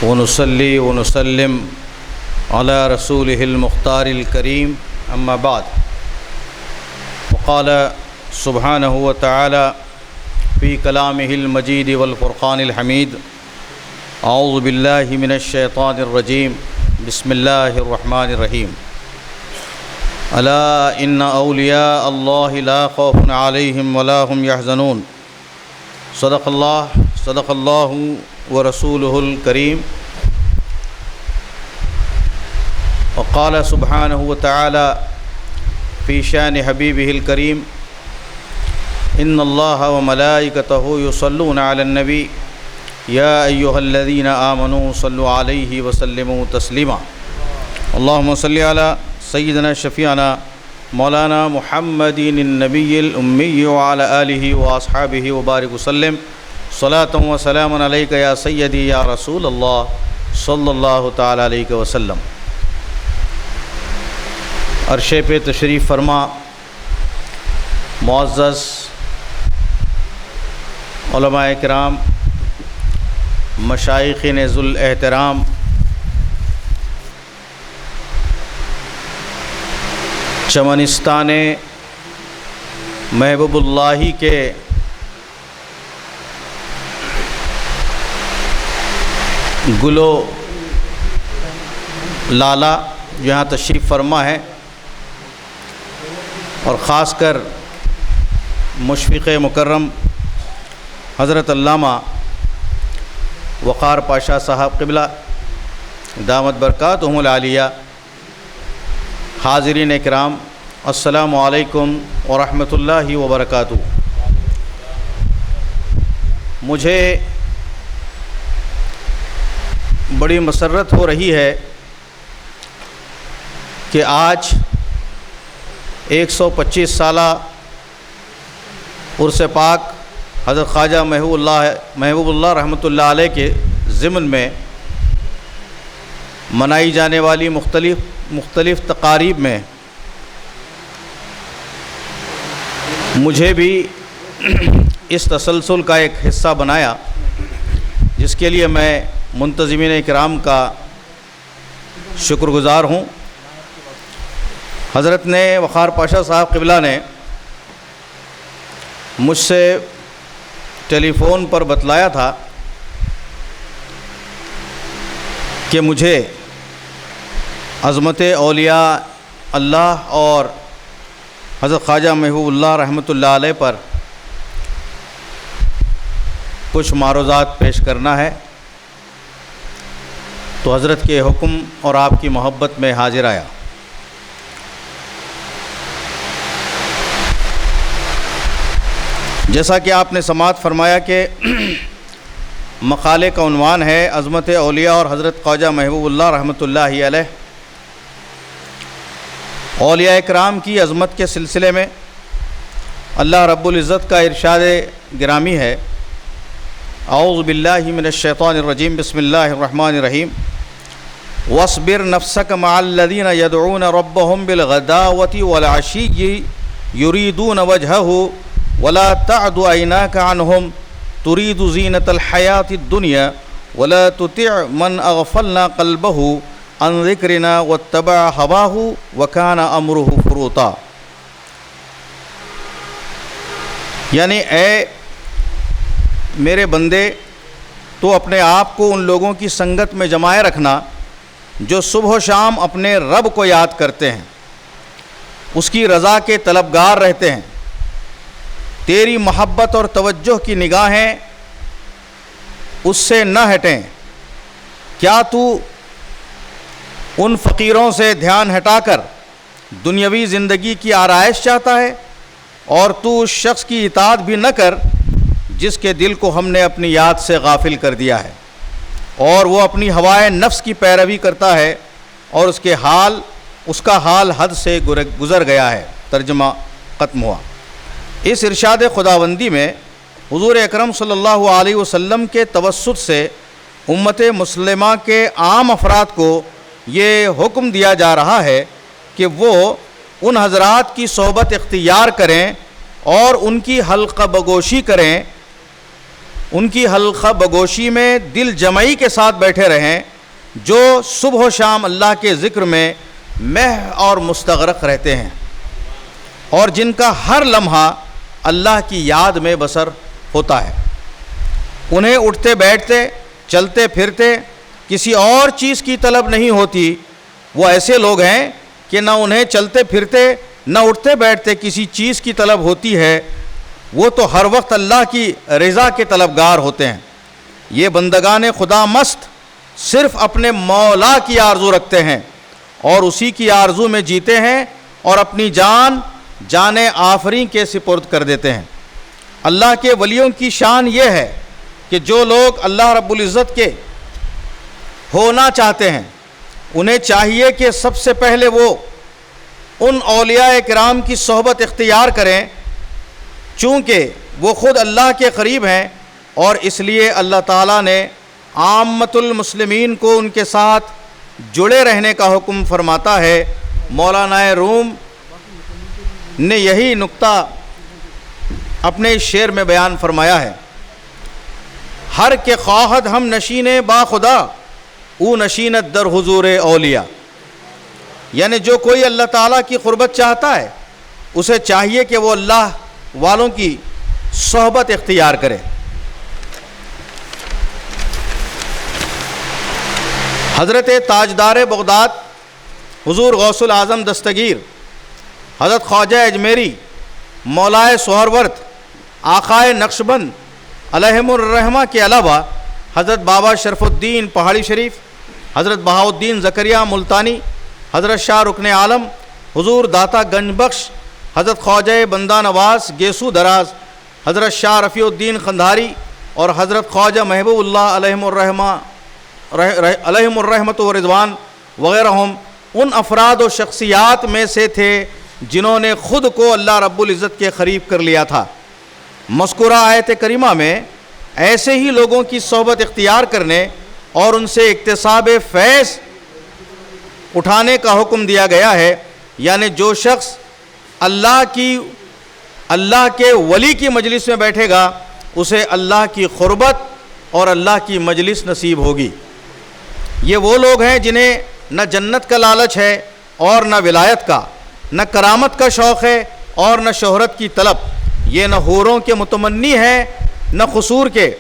ونصلي ونسلم على رسوله المختار الكريم أما بعد. وقال سبحانه وتعالى في كلامه المجيد والفرقان الحميد: أعوذ بالله من الشيطان الرجيم بسم الله الرحمن الرحيم. ألا إن أولياء الله لا خوف عليهم ولا هم يحزنون. صدق الله ورسوله الكريم. وقال سبحانه وتعالى في شان حبيبه الكريم: إن الله وملائكته يصلون على النبي يا أيها الذين آمنوا صلوا عليه وسلموا تسليما. اللهم صل على سيدنا شفيعنا مولانا محمد النبي الأمي وعلى آله وأصحابه وبارك وسلم صلاة وسلام عليك يا سيدي يا رسول الله صلی اللہ تعالی علیہ وسلم. عرشے پہ تشریف فرما معزز علماء کرام، مشائخین ذو الاحترام، چمنستان محبوب اللہ کے گلو لالا یہاں تشریف فرما ہے، اور خاص کر مشفق مکرم حضرت علامہ وقار پاشا صاحب قبلہ دامت برکاتہم العالیہ. حاضرین اکرام، السلام علیکم ورحمۃ اللہ وبرکاتہ. مجھے بڑی مسرت ہو رہی ہے کہ آج 125 سالہ عرس پاک حضرت خواجہ محبوب اللہ رحمۃ اللہ علیہ کے ضمن میں منائی جانے والی مختلف تقاریب میں مجھے بھی اس تسلسل کا ایک حصہ بنایا، جس کے لیے میں منتظمین اکرام کا شکر گزار ہوں. حضرت نے وقار پاشا صاحب قبلہ نے مجھ سے ٹیلی فون پر بتلایا تھا کہ مجھے عظمت اولیاء اللہ اور حضرت خواجہ محبوب اللہ رحمۃ اللہ علیہ پر کچھ معروضات پیش کرنا ہے، تو حضرت کے حکم اور آپ کی محبت میں حاضر آیا. جیسا کہ آپ نے سماعت فرمایا کہ مقالے کا عنوان ہے عظمت اولیاء اور حضرت خواجہ محبوب اللہ رحمۃ اللہ علیہ. اولیاء اکرام کی عظمت کے سلسلے میں اللہ رب العزت کا ارشاد گرامی ہے: اعوذ باللہ من الشیطان الرجیم بسم اللہ الرحمن الرحیم. واصبر نفسک مع الذین یدعون ربهم بالغداوۃ والعشی یریدون وجہہ ولا تعد عیناک عنہم ترید زینۃ الحیاۃ الدنیا ولا تطع من اغفلنا قلبہ عن ذکرنا واتبع ہواہ وکان امرہ فروطا. یعنی اے میرے بندے، تو اپنے آپ کو ان لوگوں کی سنگت میں جمائے رکھنا جو صبح و شام اپنے رب کو یاد کرتے ہیں، اس کی رضا کے طلبگار رہتے ہیں. تیری محبت اور توجہ کی نگاہیں اس سے نہ ہٹیں. کیا تو ان فقیروں سے دھیان ہٹا کر دنیاوی زندگی کی آرائش چاہتا ہے، اور تو اس شخص کی اطاعت بھی نہ کر جس کے دل کو ہم نے اپنی یاد سے غافل کر دیا ہے، اور وہ اپنی ہوائے نفس کی پیروی کرتا ہے، اور اس کا حال حد سے گزر گیا ہے. ترجمہ ختم ہوا. اس ارشاد خداوندی میں حضور اکرم صلی اللہ علیہ وسلم کے توسط سے امت مسلمہ کے عام افراد کو یہ حکم دیا جا رہا ہے کہ وہ ان حضرات کی صحبت اختیار کریں اور ان کی حلقہ بگوشی کریں ان کی حلقہ بگوشی میں دل جمعی کے ساتھ بیٹھے رہیں، جو صبح و شام اللہ کے ذکر میں محو اور مستغرق رہتے ہیں اور جن کا ہر لمحہ اللہ کی یاد میں بسر ہوتا ہے۔ انہیں اٹھتے بیٹھتے، چلتے پھرتے کسی اور چیز کی طلب نہیں ہوتی۔ وہ ایسے لوگ ہیں کہ نہ انہیں چلتے پھرتے نہ اٹھتے بیٹھتے کسی چیز کی طلب ہوتی ہے، وہ تو ہر وقت اللہ کی رضا کے طلبگار ہوتے ہیں۔ یہ بندگان خدا مست صرف اپنے مولا کی آرزو رکھتے ہیں اور اسی کی آرزو میں جیتے ہیں اور اپنی جان آفریں کے سپرد کر دیتے ہیں۔ اللہ کے ولیوں کی شان یہ ہے کہ جو لوگ اللہ رب العزت کے ہونا چاہتے ہیں، انہیں چاہیے کہ سب سے پہلے وہ ان اولیاء کرام کی صحبت اختیار کریں، چونکہ وہ خود اللہ کے قریب ہیں، اور اس لیے اللہ تعالیٰ نے عامۃ المسلمین کو ان کے ساتھ جڑے رہنے کا حکم فرماتا ہے۔ مولانا روم نے یہی نقطہ اپنے شعر میں بیان فرمایا ہے، ہر کے خواہد ہم نشین با خدا او نشینت در حضور اولیاء، یعنی جو کوئی اللہ تعالیٰ کی قربت چاہتا ہے اسے چاہیے کہ وہ اللہ والوں کی صحبت اختیار کرے۔ حضرت تاجدار بغداد حضور غوث العظم دستگیر حضرت خواجہ اجمیری مولائے سہرورد آقائے نقشبند علیہم الرحمہ کے علاوہ حضرت بابا شرف الدین پہاڑی شریف، حضرت بہاؤالدین زکریہ ملتانی، حضرت شاہ رکن عالم حضور داتا گنج بخش، حضرت خواجہ بندہ نواز گیسو دراز، حضرت شاہ رفیع الدین قندھاری اور حضرت خواجہ محبوب اللہ علیہم الرحمۃ و رضوان وغیرہ ان افراد و شخصیات میں سے تھے جنہوں نے خود کو اللہ رب العزت کے قریب کر لیا تھا۔ مذکورہ آیت کریمہ میں ایسے ہی لوگوں کی صحبت اختیار کرنے اور ان سے اکتساب فیض اٹھانے کا حکم دیا گیا ہے، یعنی جو شخص اللہ کے ولی کی مجلس میں بیٹھے گا اسے اللہ کی قربت اور اللہ کی مجلس نصیب ہوگی۔ یہ وہ لوگ ہیں جنہیں نہ جنت کا لالچ ہے اور نہ ولایت کا، نہ کرامت کا شوق ہے اور نہ شہرت کی طلب، یہ نہ حوروں کے متمنی ہیں نہ قصور کے،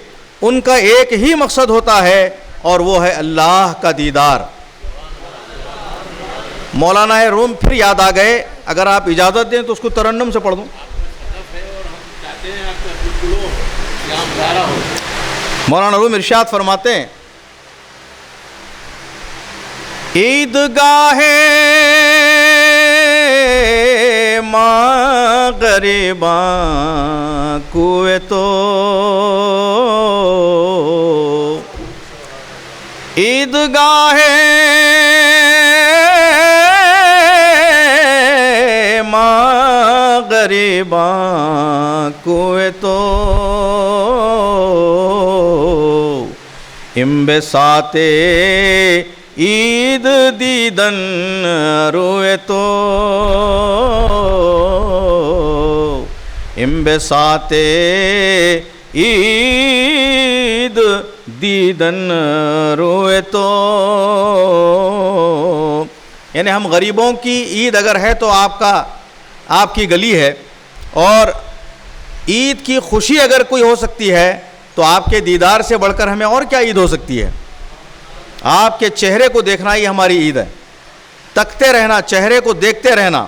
ان کا ایک ہی مقصد ہوتا ہے اور وہ ہے اللہ کا دیدار۔ مولانا روم پھر یاد آ گئے، اگر آپ اجازت دیں تو اس کو ترنم سے پڑھ دوں۔ مولانا روم ارشاد فرماتے ہیں، عیدگاہ مغرباں کوئے تو عیدگاہ مغرباں کوئے تو امبساط عید دیدن روئے تو امبساط عید دیدن روئے تو، یعنی ہم غریبوں کی عید اگر ہے تو آپ کی گلی ہے، اور عید کی خوشی اگر کوئی ہو سکتی ہے تو آپ کے دیدار سے بڑھ کر ہمیں اور کیا عید ہو سکتی ہے؟ آپ کے چہرے کو دیکھنا ہی ہماری عید ہے، تکتے رہنا، چہرے کو دیکھتے رہنا۔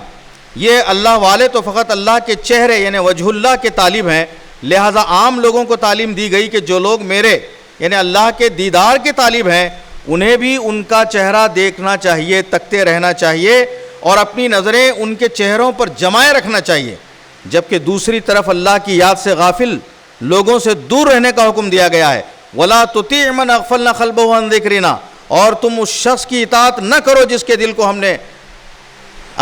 یہ اللہ والے تو فقط اللہ کے چہرے یعنی وجہ اللہ کے طالب ہیں، لہٰذا عام لوگوں کو تعلیم دی گئی کہ جو لوگ میرے یعنی اللہ کے دیدار کے طالب ہیں انہیں بھی ان کا چہرہ دیکھنا چاہیے، تکتے رہنا چاہیے اور اپنی نظریں ان کے چہروں پر جمائے رکھنا چاہیے، جبکہ دوسری طرف اللہ کی یاد سے غافل لوگوں سے دور رہنے کا حکم دیا گیا ہے۔ وَلَا تُطِعْ مَنْ أَغْفَلْنَا قَلْبَهُ عَنْ ذِكْرِنَا، اور تم اس شخص کی اطاعت نہ کرو جس کے دل کو ہم نے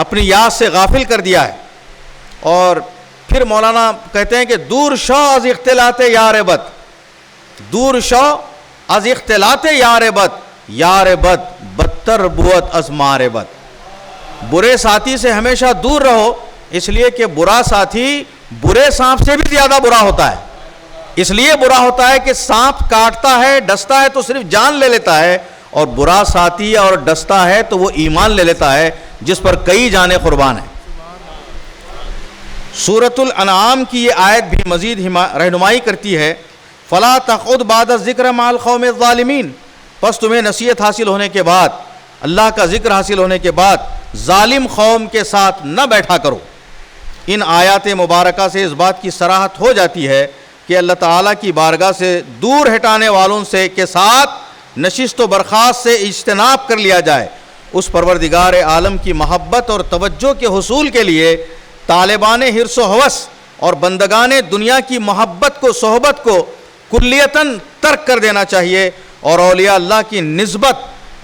اپنی یاد سے غافل کر دیا ہے۔ اور پھر مولانا کہتے ہیں کہ دور شو از اختلاط یار بد، دور شو از اختلاط یار بد، یار بد بدتر بود از مار بد، برے ساتھی سے ہمیشہ دور رہو، اس لیے کہ برا ساتھی برے سانپ سے بھی زیادہ برا ہوتا ہے۔ اس لیے برا ہوتا ہے کہ سانپ کاٹتا ہے ڈستا ہے تو صرف جان لے لیتا ہے، اور برا ساتھی اور ڈستا ہے تو وہ ایمان لے لیتا ہے جس پر کئی جانیں قربان ہیں۔ سورۃ الانعام کی یہ آیت بھی مزید رہنمائی کرتی ہے، فَلَا تَقْعُدْ بَعْدَ الذِّكْرِ مَعَ الْقَوْمِ الظَّالِمِينَ، پس تمہیں نصیحت حاصل ہونے کے بعد، اللہ کا ذکر حاصل ہونے کے بعد ظالم قوم کے ساتھ نہ بیٹھا کرو۔ ان آیات مبارکہ سے اس بات کی صراحت ہو جاتی ہے کہ اللہ تعالیٰ کی بارگاہ سے دور ہٹانے والوں سے کے ساتھ نشست و برخاست سے اجتناب کر لیا جائے۔ اس پروردگار عالم کی محبت اور توجہ کے حصول کے لیے طالبان حرص و ہوس اور بندگان دنیا کی محبت کو، صحبت کو کلیتاً ترک کر دینا چاہیے، اور اولیاء اللہ کی نسبت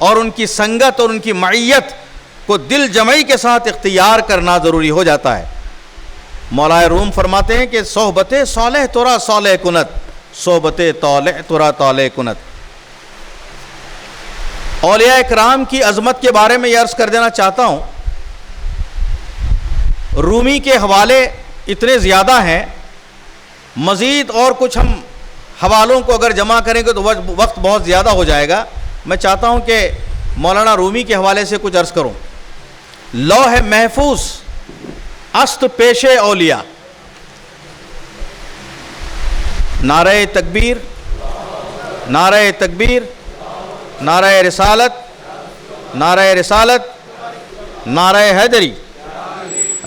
اور ان کی سنگت اور ان کی معیت کو دل جمعی کے ساتھ اختیار کرنا ضروری ہو جاتا ہے۔ مولا روم فرماتے ہیں کہ صحبت صالح ترا صالح کنت، صحبت طالح ترا طالح کنت۔ اولیاء اکرام کی عظمت کے بارے میں یہ عرض کر دینا چاہتا ہوں، رومی کے حوالے اتنے زیادہ ہیں، مزید اور کچھ ہم حوالوں کو اگر جمع کریں گے تو وقت بہت زیادہ ہو جائے گا۔ میں چاہتا ہوں کہ مولانا رومی کے حوالے سے کچھ عرض کروں۔ لوح محفوظ است پیش اولیاء، نعرہ تکبیر، نعرہ تکبیر، نعرہ رسالت، نعرہ رسالت، نعرہ حیدری،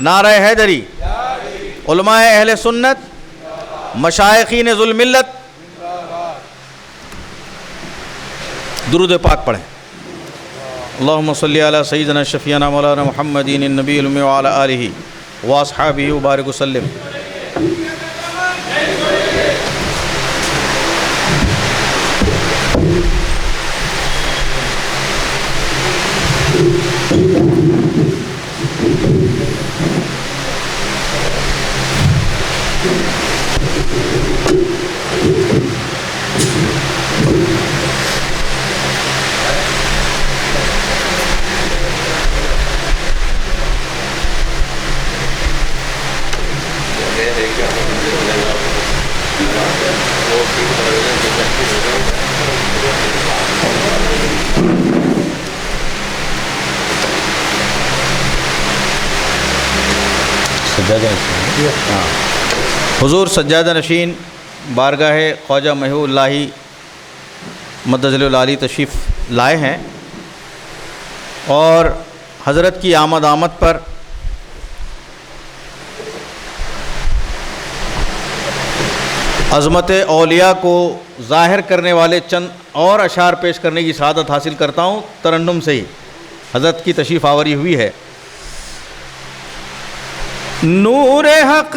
نعرہ حیدری، علماء اہل سنت، مشائخین ذو الملت، درود پاک پڑھیں۔ اللہم صلی علی سیدنا شفیعنا مولانا محمدین النبی المی وعلی آلہ واصحابہ وبارک وسلم۔ حضور سجادہ نشین بارگاہ خواجہ محبوب اللہ مدظل العالی تشریف لائے ہیں، اور حضرت کی آمد پر عظمت اولیاء کو ظاہر کرنے والے چند اور اشعار پیش کرنے کی سعادت حاصل کرتا ہوں۔ ترنم سے ہی حضرت کی تشریف آوری ہوئی ہے۔ نور حق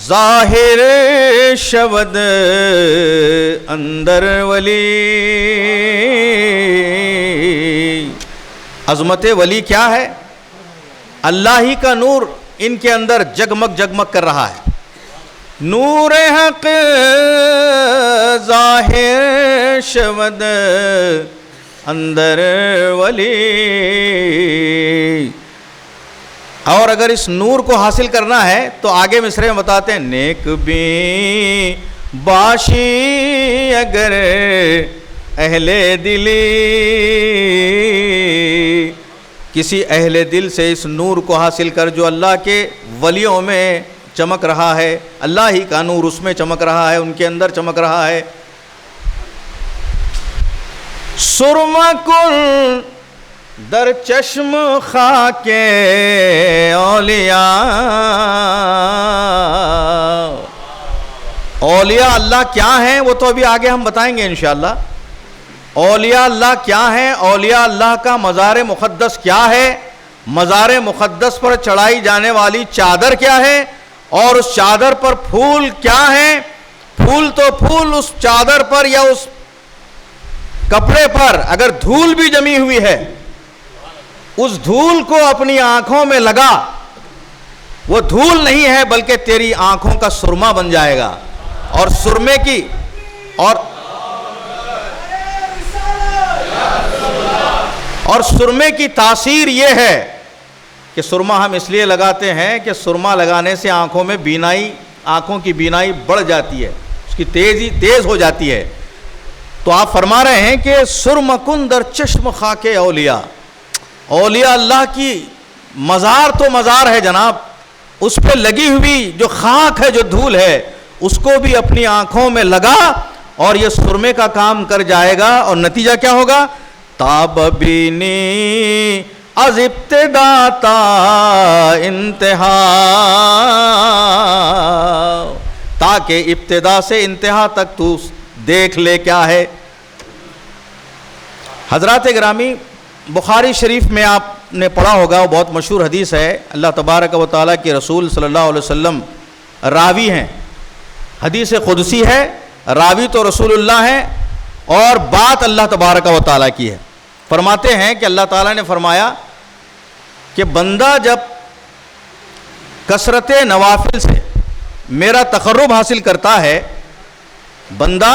ظاہر شود اندر ولی، عظمت ولی کیا ہے؟ اللہ ہی کا نور ان کے اندر جگمگ جگمگ کر رہا ہے۔ نور حق ظاہر شود اندر ولی، اور اگر اس نور کو حاصل کرنا ہے تو آگے مصرے میں بتاتے ہیں، نیک بھی باشی اگر اہل دلی، کسی اہل دل سے اس نور کو حاصل کر جو اللہ کے ولیوں میں چمک رہا ہے، اللہ ہی کا نور اس میں چمک رہا ہے، ان کے اندر چمک رہا ہے۔ سرما کن در چشم خاک اولیاء، اولیاء اللہ کیا ہیں وہ تو ابھی آگے ہم بتائیں گے انشاءاللہ۔ اولیاء اللہ کیا ہیں، اولیاء اللہ کا مزار مقدس کیا ہے، مزار مقدس پر چڑھائی جانے والی چادر کیا ہے، اور اس چادر پر پھول کیا ہیں۔ پھول تو پھول اس چادر پر یا اس کپڑے پر اگر دھول بھی جمی ہوئی ہے، اس دھول کو اپنی آنکھوں میں لگا، وہ دھول نہیں ہے بلکہ تیری آنکھوں کا سرما بن جائے گا۔ اور سرمے کی اور سرمے کی تاثیر یہ ہے کہ سرما ہم اس لیے لگاتے ہیں کہ سرما لگانے سے آنکھوں میں بینائی، آنکھوں کی بینائی بڑھ جاتی ہے، اس کی تیز ہو جاتی ہے۔ تو آپ فرما رہے ہیں کہ سرم کن در چشم خاک اولیاء، اولیاء اللہ کی مزار تو مزار ہے جناب، اس پہ لگی ہوئی جو خاک ہے، جو دھول ہے، اس کو بھی اپنی آنکھوں میں لگا اور یہ سرمے کا کام کر جائے گا، اور نتیجہ کیا ہوگا؟ تاب بینی از ابتدا تا انتہا، تاکہ ابتدا سے انتہا تک تو دیکھ لے کیا ہے۔ حضرات گرامی، بخاری شریف میں آپ نے پڑھا ہوگا، وہ بہت مشہور حدیث ہے، اللہ تبارک و تعالیٰ کے رسول صلی اللہ علیہ وسلم راوی ہیں، حدیث قدسی ہے، راوی تو رسول اللہ ہیں اور بات اللہ تبارک و تعالیٰ کی ہے۔ فرماتے ہیں کہ اللہ تعالیٰ نے فرمایا کہ بندہ جب کثرت نوافل سے میرا تقرب حاصل کرتا ہے، بندہ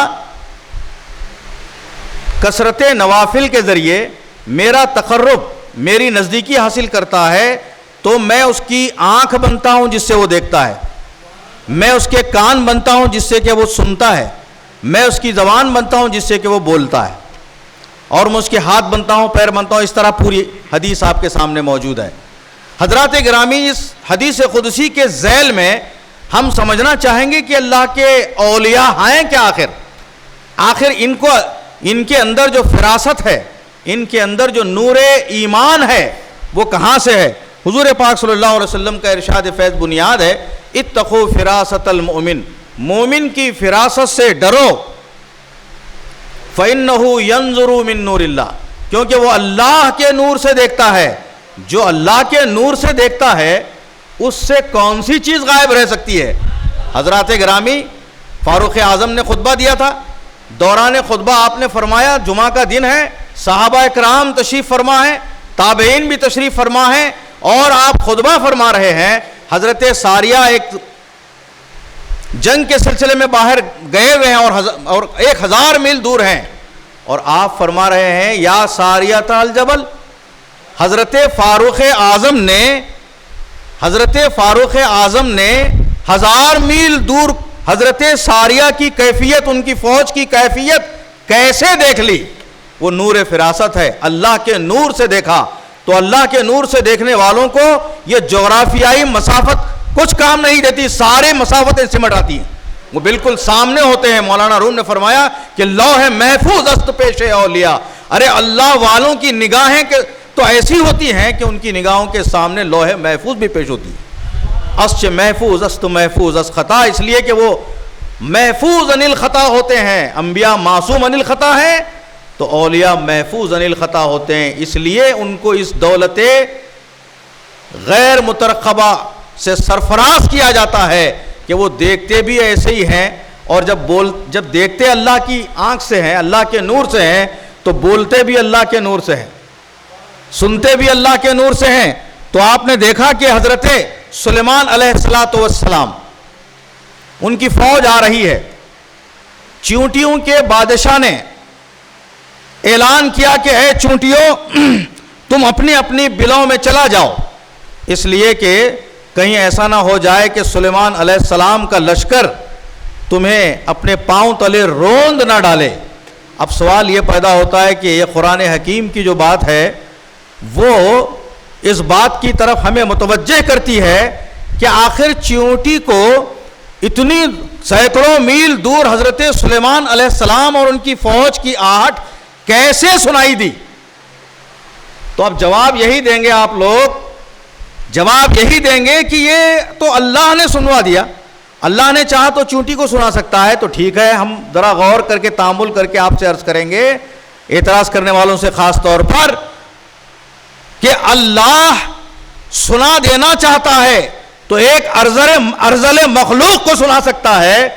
کثرت نوافل کے ذریعے میرا تقرب، میری نزدیکی حاصل کرتا ہے، تو میں اس کی آنکھ بنتا ہوں جس سے وہ دیکھتا ہے، میں اس کے کان بنتا ہوں جس سے کہ وہ سنتا ہے، میں اس کی زبان بنتا ہوں جس سے کہ وہ بولتا ہے، اور میں اس کے ہاتھ بنتا ہوں، پیر بنتا ہوں۔ اس طرح پوری حدیث آپ کے سامنے موجود ہے۔ حضرات گرامی، اس حدیث قدسی کے ذیل میں ہم سمجھنا چاہیں گے کہ اللہ کے اولیاء ہیں کیا آخر ان کے اندر جو فراست ہے، ان کے اندر جو نور ایمان ہے، وہ کہاں سے ہے؟ حضور پاک صلی اللہ علیہ وسلم کا ارشاد فیض بنیاد ہے، اتقوا فراست المؤمن، مومن کی فراست سے ڈرو، فإنہ ینظر من نور اللہ، کیونکہ وہ اللہ کے نور سے دیکھتا ہے۔ جو اللہ کے نور سے دیکھتا ہے اس سے کون سی چیز غائب رہ سکتی ہے؟ حضرات گرامی، فاروق اعظم نے خطبہ دیا تھا، دوران خطبہ آپ نے فرمایا جمعہ کا دن ہے، صحابہ اکرام تشریف فرما ہیں، تابعین بھی تشریف فرما ہیں، اور آپ خطبہ فرما رہے ہیں۔ حضرت ساریہ ایک جنگ کے سلسلے میں باہر گئے ہوئے ہیں اور 1000 میل دور ہیں، اور آپ فرما رہے ہیں یا ساریہ الجبل۔ حضرت فاروق اعظم نے 1000 میل دور حضرت ساریہ کی کیفیت، ان کی فوج کی کیفیت کیسے دیکھ لی؟ وہ نور فراست ہے، اللہ کے نور سے دیکھا۔ تو اللہ کے نور سے دیکھنے والوں کو یہ جغرافیائی مسافت کچھ کام نہیں دیتی، سارے مسافتیں سمٹ آتی ہیں، وہ بالکل سامنے ہوتے ہیں۔ مولانا روم نے فرمایا کہ لوح محفوظ است پیش اولیاء، ارے اللہ والوں کی نگاہیں تو ایسی ہوتی ہیں کہ ان کی نگاہوں کے سامنے لوح محفوظ بھی پیش ہوتی ہے۔ اسچ محفوظ است محفوظ اس خطا، اس لیے کہ وہ محفوظ عن الخطا ہوتے ہیں۔ انبیاء معصوم عن الخطا ہیں تو اولیاء محفوظ عن الخطا ہوتے ہیں، اس لیے ان کو اس دولت غیر مترقبہ سے سرفراز کیا جاتا ہے کہ وہ دیکھتے بھی ایسے ہی ہیں، اور جب دیکھتے اللہ کی آنکھ سے ہیں، اللہ کے نور سے ہیں، تو بولتے بھی اللہ کے نور سے ہیں، سنتے بھی اللہ کے نور سے ہیں۔ تو آپ نے دیکھا کہ حضرت سلیمان علیہ السلام، ان کی فوج آ رہی ہے، چونٹیوں کے بادشاہ نے اعلان کیا کہ اے چونٹیوں، تم اپنی اپنی بلوں میں چلا جاؤ، اس لیے کہ کہیں ایسا نہ ہو جائے کہ سلیمان علیہ السلام کا لشکر تمہیں اپنے پاؤں تلے روند نہ ڈالے۔ اب سوال یہ پیدا ہوتا ہے کہ یہ قرآن حکیم کی جو بات ہے وہ اس بات کی طرف ہمیں متوجہ کرتی ہے کہ آخر چیونٹی کو اتنی سینکڑوں میل دور حضرت سلیمان علیہ السلام اور ان کی فوج کی آہٹ کیسے سنائی دی؟ تو اب جواب یہی دیں گے، آپ لوگ جواب یہی دیں گے کہ یہ تو اللہ نے سنوا دیا، اللہ نے چاہا تو چونٹی کو سنا سکتا ہے۔ تو ٹھیک ہے، ہم ذرا غور کر کے تامل کر کے آپ سے عرض کریں گے، اعتراض کرنے والوں سے خاص طور پر، کہ اللہ سنا دینا چاہتا ہے تو ایک ارذل مخلوق کو سنا سکتا ہے،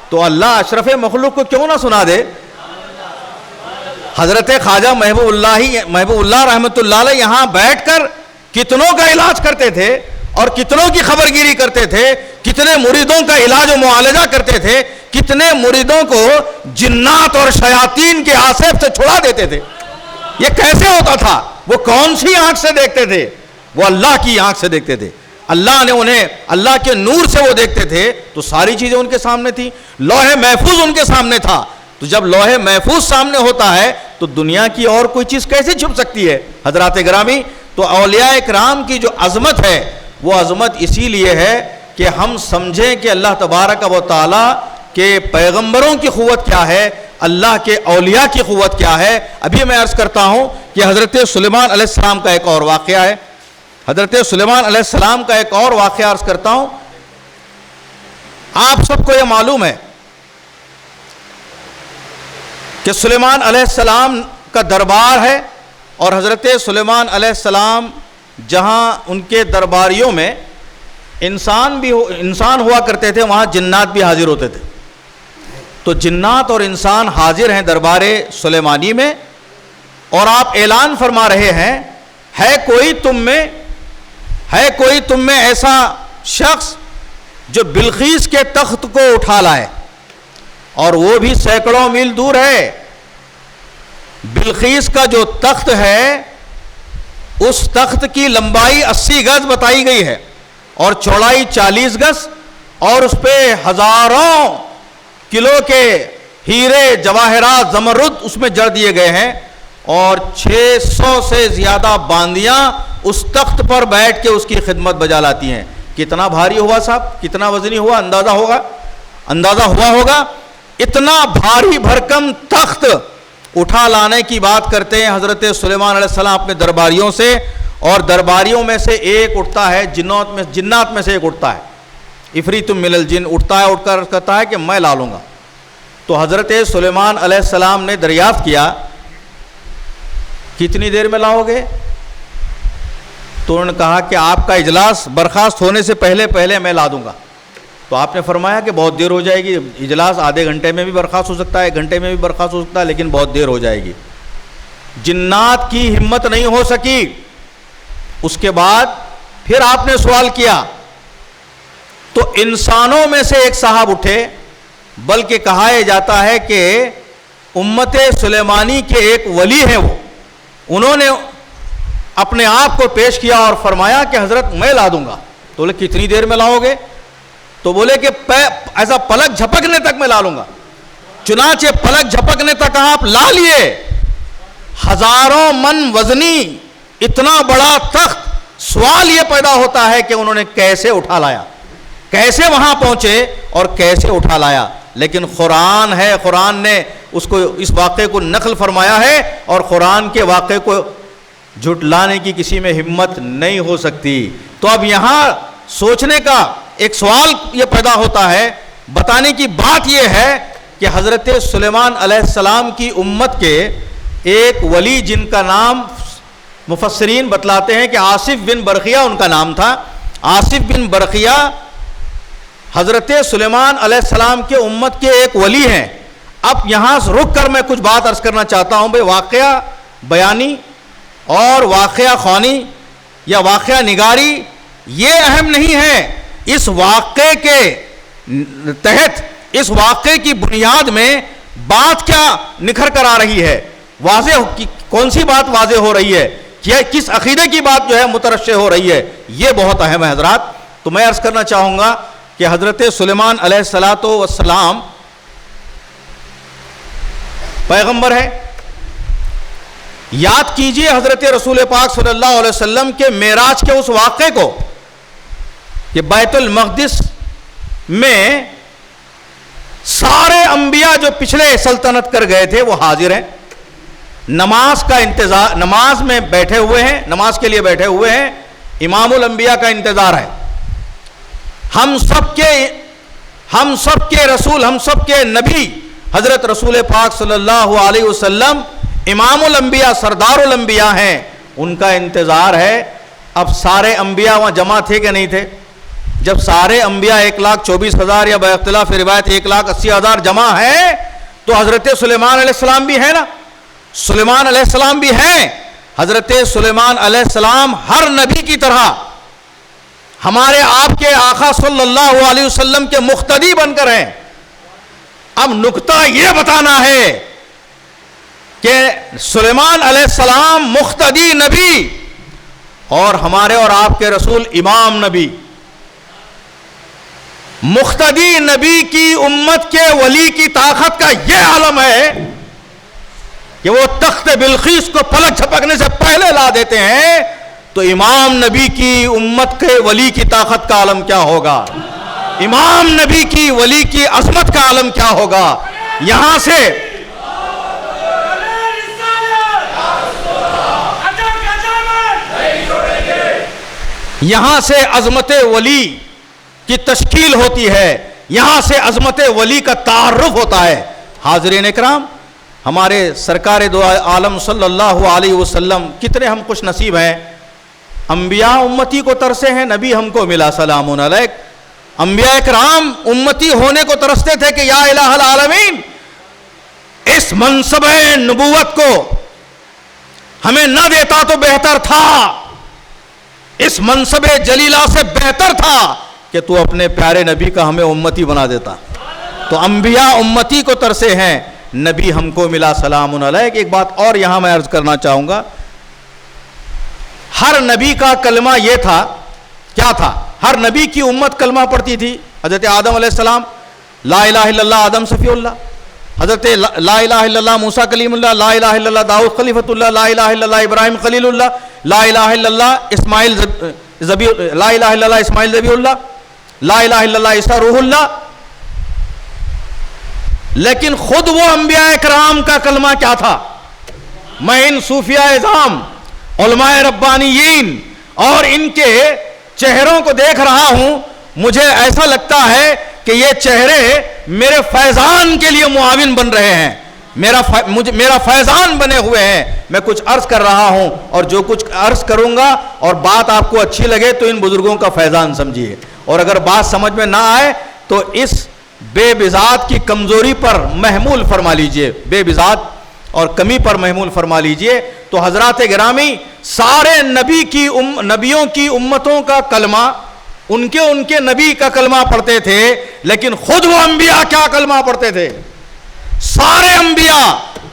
تو اللہ اشرف مخلوق کو کیوں نہ سنا دے؟ حضرت خواجہ محبوب اللہ رحمۃ اللہ علیہ یہاں بیٹھ کر کتنوں کا علاج کرتے تھے اور کتنوں کی خبرگیری کرتے تھے، کتنے مریدوں کا علاج و معالجہ کرتے تھے، کتنے مریدوں کو جنات اور شیاطین کے آصف سے چھڑا دیتے تھے۔ یہ کیسے ہوتا تھا؟ وہ کون سی آنکھ سے دیکھتے تھے؟ وہ اللہ کی آنکھ سے دیکھتے تھے، اللہ نے انہیں اللہ کے نور سے وہ دیکھتے تھے، تو ساری چیزیں ان کے سامنے تھیں، لوح محفوظ ان کے سامنے تھا. تو جب لوح محفوظ سامنے ہوتا ہے تو دنیا کی اور کوئی چیز کیسے چھپ سکتی ہے؟ حضرات گرامی، تو اولیاء کرام کی جو عظمت ہے وہ عظمت اسی لیے ہے کہ ہم سمجھیں کہ اللہ تبارک و تعالیٰ کے پیغمبروں کی قوت کیا ہے، اللہ کے اولیاء کی قوت کیا ہے. ابھی میں عرض کرتا ہوں کہ حضرت سلیمان علیہ السلام کا ایک اور واقعہ ہے. حضرت سلیمان علیہ السلام کا ایک اور واقعہ عرض کرتا ہوں. آپ سب کو یہ معلوم ہے کہ سلیمان علیہ السلام کا دربار ہے، اور حضرت سلیمان علیہ السلام جہاں ان کے درباریوں میں انسان ہوا کرتے تھے، وہاں جنات بھی حاضر ہوتے تھے. تو جنات اور انسان حاضر ہیں دربار سلیمانی میں، اور آپ اعلان فرما رہے ہیں ہے کوئی تم میں ایسا شخص جو بلقیس کے تخت کو اٹھا لائے، اور وہ بھی سینکڑوں میل دور ہے. بلقیس کا جو تخت ہے اس تخت کی لمبائی 80 گز بتائی گئی ہے اور چوڑائی 40 گز، اور اس پہ ہزاروں کلو کے ہیرے جواہرات زمرد اس میں جڑ دیے گئے ہیں، اور 600 سے زیادہ باندیاں اس تخت پر بیٹھ کے اس کی خدمت بجا لاتی ہیں. کتنا بھاری ہوا صاحب، کتنا وزنی ہوا، اندازہ ہوا ہوگا. اتنا بھاری بھرکم تخت اٹھا لانے کی بات کرتے ہیں حضرت سلیمان علیہ السلام اپنے درباریوں سے، اور درباریوں میں سے ایک اٹھتا ہے، جنات میں سے ایک اٹھتا ہے، عفریت من الجن اٹھتا ہے، اٹھ کر کہتا ہے کہ میں لا لوں گا. تو حضرت سلیمان علیہ السلام نے دریافت کیا کتنی دیر میں لاؤ گے؟ تو انہوں نے کہا کہ آپ کا اجلاس برخاست ہونے سے پہلے میں لا دوں گا. تو آپ نے فرمایا کہ بہت دیر ہو جائے گی، اجلاس آدھے گھنٹے میں بھی برخاست ہو سکتا ہے، 1 گھنٹے میں بھی برخاست ہو سکتا ہے، لیکن بہت دیر ہو جائے گی. جنات کی ہمت نہیں ہو سکی. اس کے بعد پھر آپ نے سوال کیا تو انسانوں میں سے ایک صاحب اٹھے، بلکہ کہا جاتا ہے کہ امت سلیمانی کے ایک ولی ہیں، انہوں نے اپنے آپ کو پیش کیا اور فرمایا کہ حضرت میں لا دوں گا. تو بولے کتنی دیر میں لاؤ گے؟ تو بولے کہ ایسا پلک جھپکنے تک میں لا لوں گا. چنانچہ پلک جھپکنے تک آپ لا لیے. ہزاروں من وزنی اتنا بڑا تخت. سوال یہ پیدا ہوتا ہے کہ انہوں نے کیسے اٹھا لایا، کیسے وہاں پہنچے اور کیسے اٹھا لایا. لیکن قرآن ہے، قرآن نے اس واقعے کو نقل فرمایا ہے، اور قرآن کے واقعے کو جھٹلانے کی کسی میں ہمت نہیں ہو سکتی. تو اب یہاں سوچنے کا ایک سوال یہ پیدا ہوتا ہے، بتانے کی بات یہ ہے کہ حضرت سلیمان علیہ السلام کی امت کے ایک ولی جن کا نام مفسرین بتلاتے ہیں کہ آصف بن برقیہ ان کا نام تھا. آصف بن برقیہ حضرت سلیمان علیہ السلام کے امت کے ایک ولی ہیں. اب یہاں رک کر میں کچھ بات عرض کرنا چاہتا ہوں. بھئی واقعہ بیانی اور واقعہ خوانی یا واقعہ نگاری یہ اہم نہیں ہے. اس واقعے کے تحت، اس واقعے کی بنیاد میں بات کیا نکھر کر آ رہی ہے، واضح کون سی بات واضح ہو رہی ہے، کس عقیدے کی بات جو ہے مترشح ہو رہی ہے، یہ بہت اہم ہے حضرات. تو میں عرض کرنا چاہوں گا کہ حضرت سلیمان علیہ السلام پیغمبر ہے. یاد کیجئے حضرت رسول پاک صلی اللہ علیہ وسلم کے معراج کے اس واقعے کو کہ بیت المقدس میں سارے انبیاء جو پچھلے سلطنت کر گئے تھے وہ حاضر ہیں. نماز کا انتظار، نماز میں بیٹھے ہوئے ہیں، نماز کے لیے بیٹھے ہوئے ہیں. امام الانبیاء کا انتظار ہے. ہم سب کے رسول، ہم سب کے نبی حضرت رسول پاک صلی اللہ علیہ وسلم امام الانبیاء، سردار الانبیاء ہیں، ان کا انتظار ہے. اب سارے انبیاء وہاں جمع تھے کہ نہیں تھے؟ جب سارے انبیاء 1,24,000 یا باختلاف روایت 1,80,000 جمع ہیں تو حضرت سلیمان علیہ السلام بھی ہے نا، سلیمان علیہ السلام بھی ہیں. حضرت سلیمان علیہ السلام ہر نبی کی طرح ہمارے آپ کے آقا صلی اللہ علیہ وسلم کے مقتدی بن کر ہیں. اب نکتہ یہ بتانا ہے کہ سلیمان علیہ السلام مقتدی نبی اور ہمارے اور آپ کے رسول امام نبی مقتدی نبی کی امت کے ولی کی طاقت کا یہ عالم ہے کہ وہ تخت بلقیس کو پلک جھپکنے سے پہلے لا دیتے ہیں، تو امام نبی کی امت کے ولی کی طاقت کا عالم کیا ہوگا، امام نبی کی ولی کی عظمت کا عالم کیا ہوگا۔ یہاں سے عظمت ولی کی تشکیل ہوتی ہے، یہاں سے عظمت ولی کا تعارف ہوتا ہے۔ حاضرین اکرام، ہمارے سرکار دو عالم صلی اللہ علیہ وسلم کتنے ہم خوش نصیب ہیں، انبیاء امتی کو ترسے ہیں، نبی ہم کو ملا سلام علیک۔ انبیاء اکرام امتی ہونے کو ترستے تھے کہ یا الہ العالمین اس منصب نبوت کو ہمیں نہ دیتا تو بہتر تھا، اس منصب جلیلہ سے بہتر تھا کہ تو اپنے پیارے نبی کا ہمیں امتی بنا دیتا۔ تو انبیاء امتی کو ترسے ہیں، نبی ہم کو ملا سلام علیک۔ ایک بات اور یہاں میں عرض کرنا چاہوں گا، ہر نبی کا کلمہ یہ تھا، کیا تھا؟ ہر نبی کی امت کلمہ پڑھتی تھی۔ حضرت آدم علیہ السلام لا الہ الا اللہ آدم صفی اللہ، حضرت لا الہ الا اللہ موسیٰ کلیم اللہ، لا الہ الا اللہ داؤد خلیفۃ اللہ، لا الہ الا اللہ ابراہیم خلیل اللہ، لا الہ الا اللہ اسماعیل لا الہ الا اللہ اسماعیل ذبیح اللہ، لا الہ الا اللہ عیسیٰ روح اللہ۔ لیکن خود وہ انبیاء اکرام کا کلمہ کیا تھا؟ میں ان صوفیاء اعظام علماء ربانیین اور ان کے چہروں کو دیکھ رہا ہوں، مجھے ایسا لگتا ہے کہ یہ چہرے میرے فیضان کے لیے معاون بن رہے ہیں، میرا فیضان بنے ہوئے ہیں۔ میں کچھ عرض کر رہا ہوں اور جو کچھ عرض کروں گا اور بات آپ کو اچھی لگے تو ان بزرگوں کا فیضان سمجھیے، اور اگر بات سمجھ میں نہ آئے تو اس بے بذات کی کمزوری پر محمول فرما لیجئے، بے بذات اور کمی پر محمول فرما لیجئے۔ تو حضرات گرامی، سارے نبیوں کی امتوں کا کلمہ ان کے نبی کا کلمہ پڑھتے تھے، لیکن خود وہ انبیاء کیا کلمہ پڑھتے تھے؟ سارے انبیاء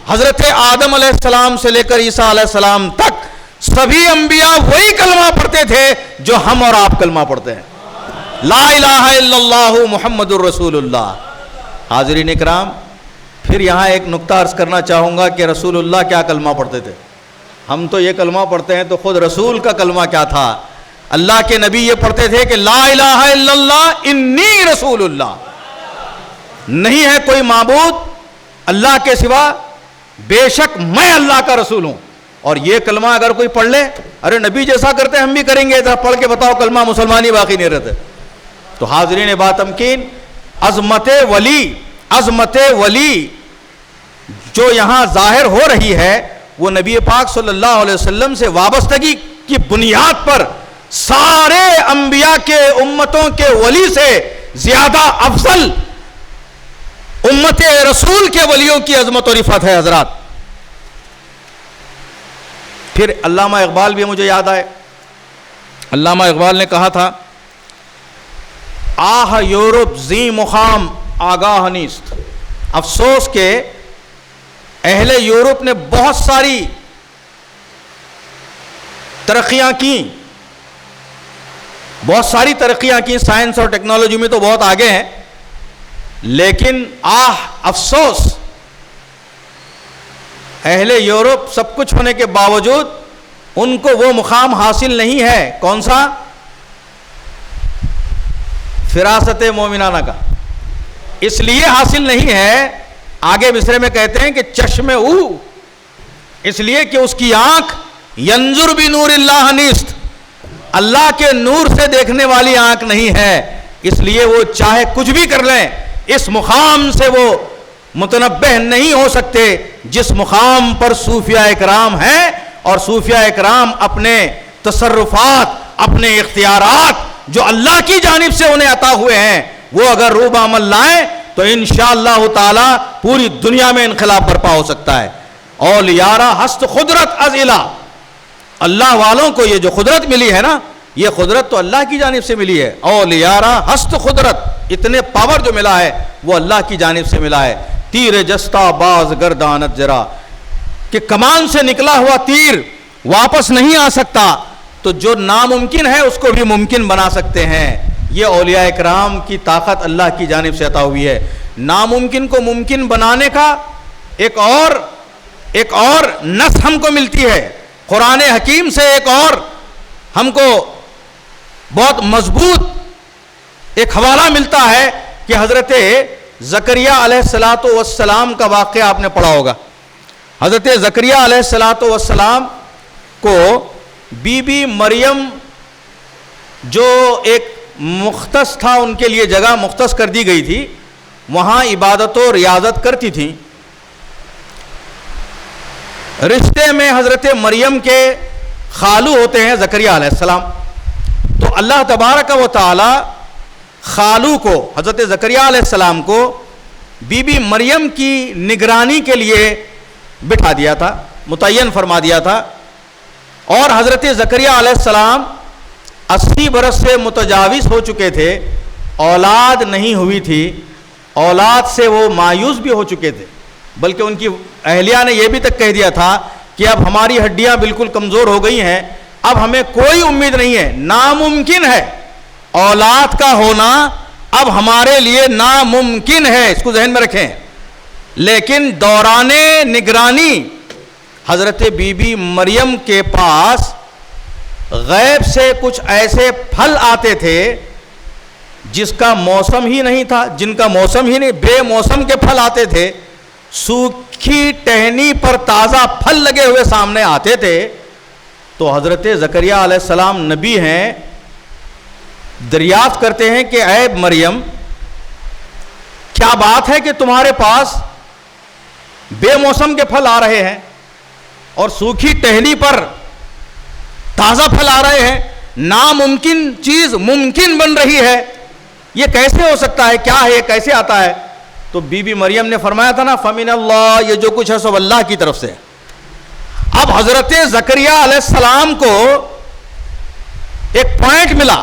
حضرت آدم علیہ السلام سے لے کر عیسیٰ علیہ السلام تک سبھی انبیاء وہی کلمہ پڑھتے تھے جو ہم اور آپ کلمہ پڑھتے ہیں، لا الہ الا اللہ محمد الرسول اللہ۔ حاضرین اکرام، پھر یہاں ایک نقطہ عرض کرنا چاہوں گا کہ رسول اللہ کیا کلمہ پڑھتے تھے۔ ہم تو یہ کلمہ پڑھتے ہیں، تو خود رسول کا کلمہ کیا تھا؟ اللہ کے نبی یہ پڑھتے تھے کہ لا الہ الا اللہ انی رسول اللہ، نہیں ہے کوئی معبود اللہ کے سوا، بے شک میں اللہ کا رسول ہوں۔ اور یہ کلمہ اگر کوئی پڑھ لے، ارے نبی جیسا کرتے ہم بھی کریں گے، ذرا پڑھ کے بتاؤ کلمہ، مسلمانی باقی نہیں رہتے۔ تو حاضرین باتمکین، عظمت ولی جو یہاں ظاہر ہو رہی ہے وہ نبی پاک صلی اللہ علیہ وسلم سے وابستگی کی بنیاد پر سارے انبیاء کے امتوں کے ولی سے زیادہ افضل امت رسول کے ولیوں کی عظمت و رفعت ہے حضرات۔ پھر علامہ اقبال بھی مجھے یاد آئے، علامہ اقبال نے کہا تھا، آہ یورپ زی مقام آگاہ نیست۔ افسوس کہ اہل یورپ نے بہت ساری ترقیاں کی، سائنس اور ٹیکنالوجی میں تو بہت آگے ہیں، لیکن افسوس اہل یورپ سب کچھ ہونے کے باوجود ان کو وہ مقام حاصل نہیں ہے۔ کون سا؟ فراست مومنانہ کا۔ اس لیے حاصل نہیں ہے، آگے مصرے میں کہتے ہیں کہ چشم او، اس لیے کہ اس کی آنکھ ینظر بنور اللہ نیست، اللہ کے نور سے دیکھنے والی آنکھ نہیں ہے، اس لیے وہ چاہے کچھ بھی کر لیں اس مقام سے وہ متنبہ نہیں ہو سکتے جس مقام پر صوفیاء اکرام ہیں۔ اور صوفیاء اکرام اپنے تصرفات، اپنے اختیارات جو اللہ کی جانب سے انہیں عطا ہوئے ہیں، وہ اگر روب عمل لائیں تو انشاءاللہ تعالی پوری دنیا میں انقلاب برپا ہو سکتا ہے۔ اولیارا ہست قدرت از الہ، اللہ والوں کو یہ جو قدرت ملی ہے نا، یہ قدرت تو اللہ کی جانب سے ملی ہے۔ اولیارا ہست قدرت، اتنے پاور جو ملا ہے وہ اللہ کی جانب سے ملا ہے۔ تیر جستا باز گردانت جرا، کہ کمان سے نکلا ہوا تیر واپس نہیں آ سکتا، تو جو ناممکن ہے اس کو بھی ممکن بنا سکتے ہیں. یہ اولیاء اکرام کی طاقت اللہ کی جانب سے عطا ہوئی ہے. ناممکن کو ممکن بنانے کا ایک اور نص ہم کو ملتی ہے قرآن حکیم سے. ایک اور ہم کو بہت مضبوط ایک حوالہ ملتا ہے کہ حضرت زکریا علیہ السلام کا واقعہ آپ نے پڑھا ہوگا. حضرت زکریا علیہ السلام کو بی بی مریم جو ایک مختص تھا, ان کے لیے جگہ مختص کر دی گئی تھی, وہاں عبادت و ریاضت کرتی تھیں. رشتے میں حضرت مریم کے خالو ہوتے ہیں زکریا علیہ السلام. تو اللہ تبارک و تعالی خالو کو, حضرت زکریا علیہ السلام کو بی بی مریم کی نگرانی کے لیے بٹھا دیا تھا, متعین فرما دیا تھا. اور حضرت زکریا علیہ السلام 80 برس سے متجاوز ہو چکے تھے, اولاد نہیں ہوئی تھی, اولاد سے وہ مایوس بھی ہو چکے تھے. بلکہ ان کی اہلیہ نے یہ بھی تک کہہ دیا تھا کہ اب ہماری ہڈیاں بالکل کمزور ہو گئی ہیں, اب ہمیں کوئی امید نہیں ہے, ناممکن ہے, اولاد کا ہونا اب ہمارے لیے ناممکن ہے. اس کو ذہن میں رکھیں. لیکن دوران نگرانی حضرت بی بی مریم کے پاس غیب سے کچھ ایسے پھل آتے تھے جس کا موسم ہی نہیں تھا, جن کا موسم ہی نہیں, بے موسم کے پھل آتے تھے. سوکھی ٹہنی پر تازہ پھل لگے ہوئے سامنے آتے تھے. تو حضرت زکریا علیہ السلام نبی ہیں, دریافت کرتے ہیں کہ اے مریم, کیا بات ہے کہ تمہارے پاس بے موسم کے پھل آ رہے ہیں اور سوکھی ٹہنی پر تازہ پھل آ رہے ہیں, ناممکن چیز ممکن بن رہی ہے, یہ کیسے ہو سکتا ہے, کیا ہے, یہ کیسے آتا ہے؟ تو بی بی مریم نے فرمایا تھا نا, فمن اللہ, یہ جو کچھ ہے سب اللہ کی طرف سے. اب حضرت زکریا علیہ السلام کو ایک پوائنٹ ملا.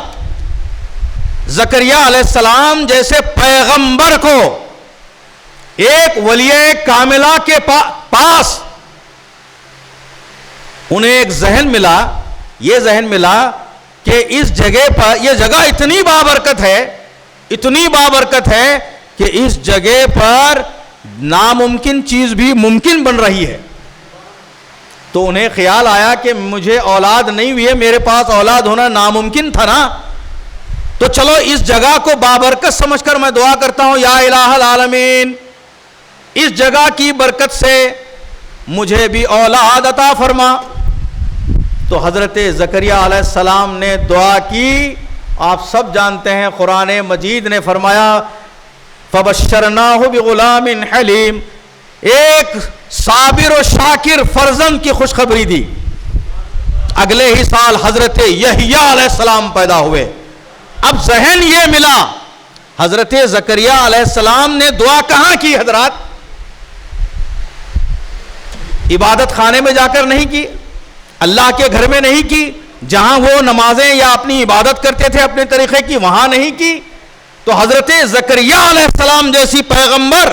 زکریا علیہ السلام جیسے پیغمبر کو ایک ولی کاملہ کے پاس انہیں ایک ذہن ملا, یہ ذہن ملا کہ اس جگہ پر, یہ جگہ اتنی بابرکت ہے, اتنی بابرکت ہے کہ اس جگہ پر ناممکن چیز بھی ممکن بن رہی ہے. تو انہیں خیال آیا کہ مجھے اولاد نہیں ہوئی ہے, میرے پاس اولاد ہونا ناممکن تھا نا, تو چلو اس جگہ کو بابرکت سمجھ کر میں دعا کرتا ہوں, یا الہ العالمین, اس جگہ کی برکت سے مجھے بھی اولاد عطا فرما. تو حضرت زکریا علیہ السلام نے دعا کی. آپ سب جانتے ہیں, قرآن مجید نے فرمایا فَبَشَّرْنَاهُ بِغُلَامٍ حَلِيمٍ, ایک صابر و شاکر فرزند کی خوشخبری دی. اگلے ہی سال حضرت یحییٰ علیہ السلام پیدا ہوئے. اب ذہن یہ ملا, حضرت زکریا علیہ السلام نے دعا کہاں کی حضرات؟ عبادت خانے میں جا کر نہیں کی, اللہ کے گھر میں نہیں کی, جہاں وہ نمازیں یا اپنی عبادت کرتے تھے اپنے طریقے کی, وہاں نہیں کی. تو حضرت زکریا علیہ السلام جیسی پیغمبر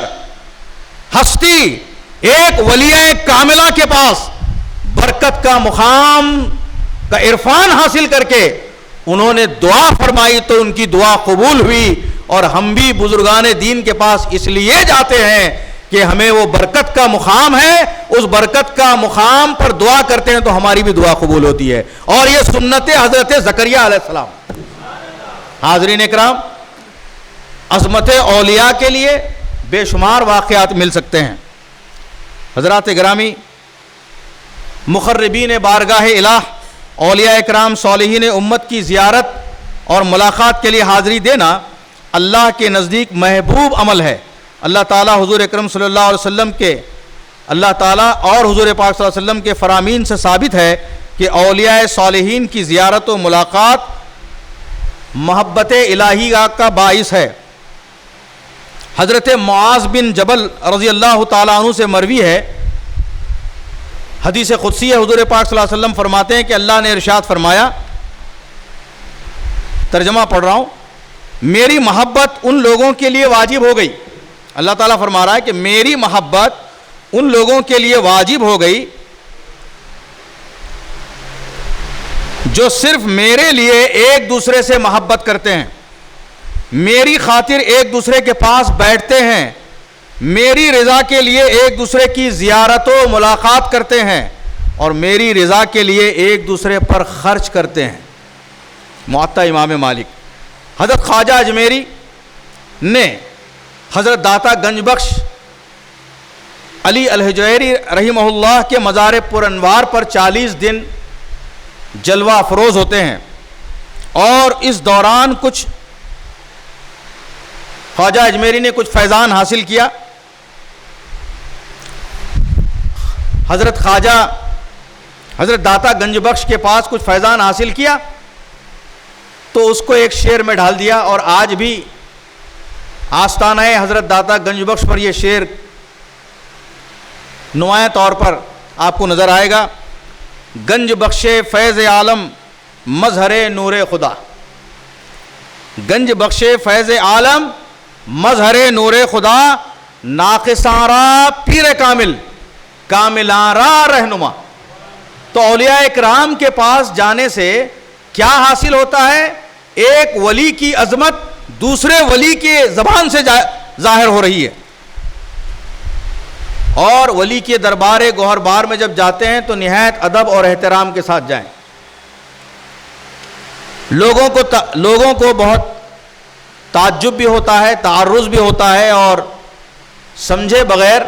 ہستی ایک ولی کاملہ کے پاس برکت کا مقام کا عرفان حاصل کر کے انہوں نے دعا فرمائی, تو ان کی دعا قبول ہوئی. اور ہم بھی بزرگان دین کے پاس اس لیے جاتے ہیں کہ ہمیں وہ برکت کا مقام ہے, اس برکت کا مقام پر دعا کرتے ہیں تو ہماری بھی دعا قبول ہوتی ہے. اور یہ سنت حضرت زکریا علیہ السلام. حاضرین اکرام, عظمت اولیاء کے لیے بے شمار واقعات مل سکتے ہیں. حضرات گرامی, مقربین بارگاہ الہ, اولیاء اکرام, صالحین امت کی زیارت اور ملاقات کے لیے حاضری دینا اللہ کے نزدیک محبوب عمل ہے. اللہ تعالیٰ حضور اکرم صلی اللہ علیہ وسلم کے, اللہ تعالیٰ اور حضور پاک صلی اللہ علیہ وسلم کے فرامین سے ثابت ہے کہ اولیاء صالحین کی زیارت و ملاقات محبت الہی کا باعث ہے. حضرت معاذ بن جبل رضی اللہ تعالیٰ عنہ سے مروی ہے, حدیث قدسی ہے, حضور پاک صلی اللہ علیہ وسلم فرماتے ہیں کہ اللہ نے ارشاد فرمایا, ترجمہ پڑھ رہا ہوں, میری محبت ان لوگوں کے لیے واجب ہو گئی. اللہ تعالیٰ فرما رہا ہے کہ میری محبت ان لوگوں کے لیے واجب ہو گئی جو صرف میرے لیے ایک دوسرے سے محبت کرتے ہیں، میری خاطر ایک دوسرے کے پاس بیٹھتے ہیں، میری رضا کے لیے ایک دوسرے کی زیارت و ملاقات کرتے ہیں، اور میری رضا کے لیے ایک دوسرے پر خرچ کرتے ہیں۔ معطا امام مالک حضرت خواجہ اجمیری نے حضرت داتا گنج بخش علی الحجویری رحمہ اللہ کے مزار پر انوار پر 40 دن جلوہ افروز ہوتے ہیں، اور اس دوران کچھ خواجہ اجمیری نے کچھ فیضان حاصل کیا۔ حضرت داتا گنج بخش کے پاس کچھ فیضان حاصل کیا تو اس کو ایک شعر میں ڈھال دیا، اور آج بھی آستانہ حضرت داتا گنج بخش پر یہ شعر نمایاں طور پر آپ کو نظر آئے گا۔ گنج بخش فیض عالم مظہر نور خدا، گنج بخش فیض عالم مظہر نور خدا، ناقصاں را پیر کامل کاملاں را رہنما۔ تو اولیاء اکرام کے پاس جانے سے کیا حاصل ہوتا ہے؟ ایک ولی کی عظمت دوسرے ولی کے زبان سے ظاہر ہو رہی ہے، اور ولی کے دربار گوہر بار میں جب جاتے ہیں تو نہایت ادب اور احترام کے ساتھ جائیں۔ لوگوں کو بہت تعجب بھی ہوتا ہے، تعرض بھی ہوتا ہے، اور سمجھے بغیر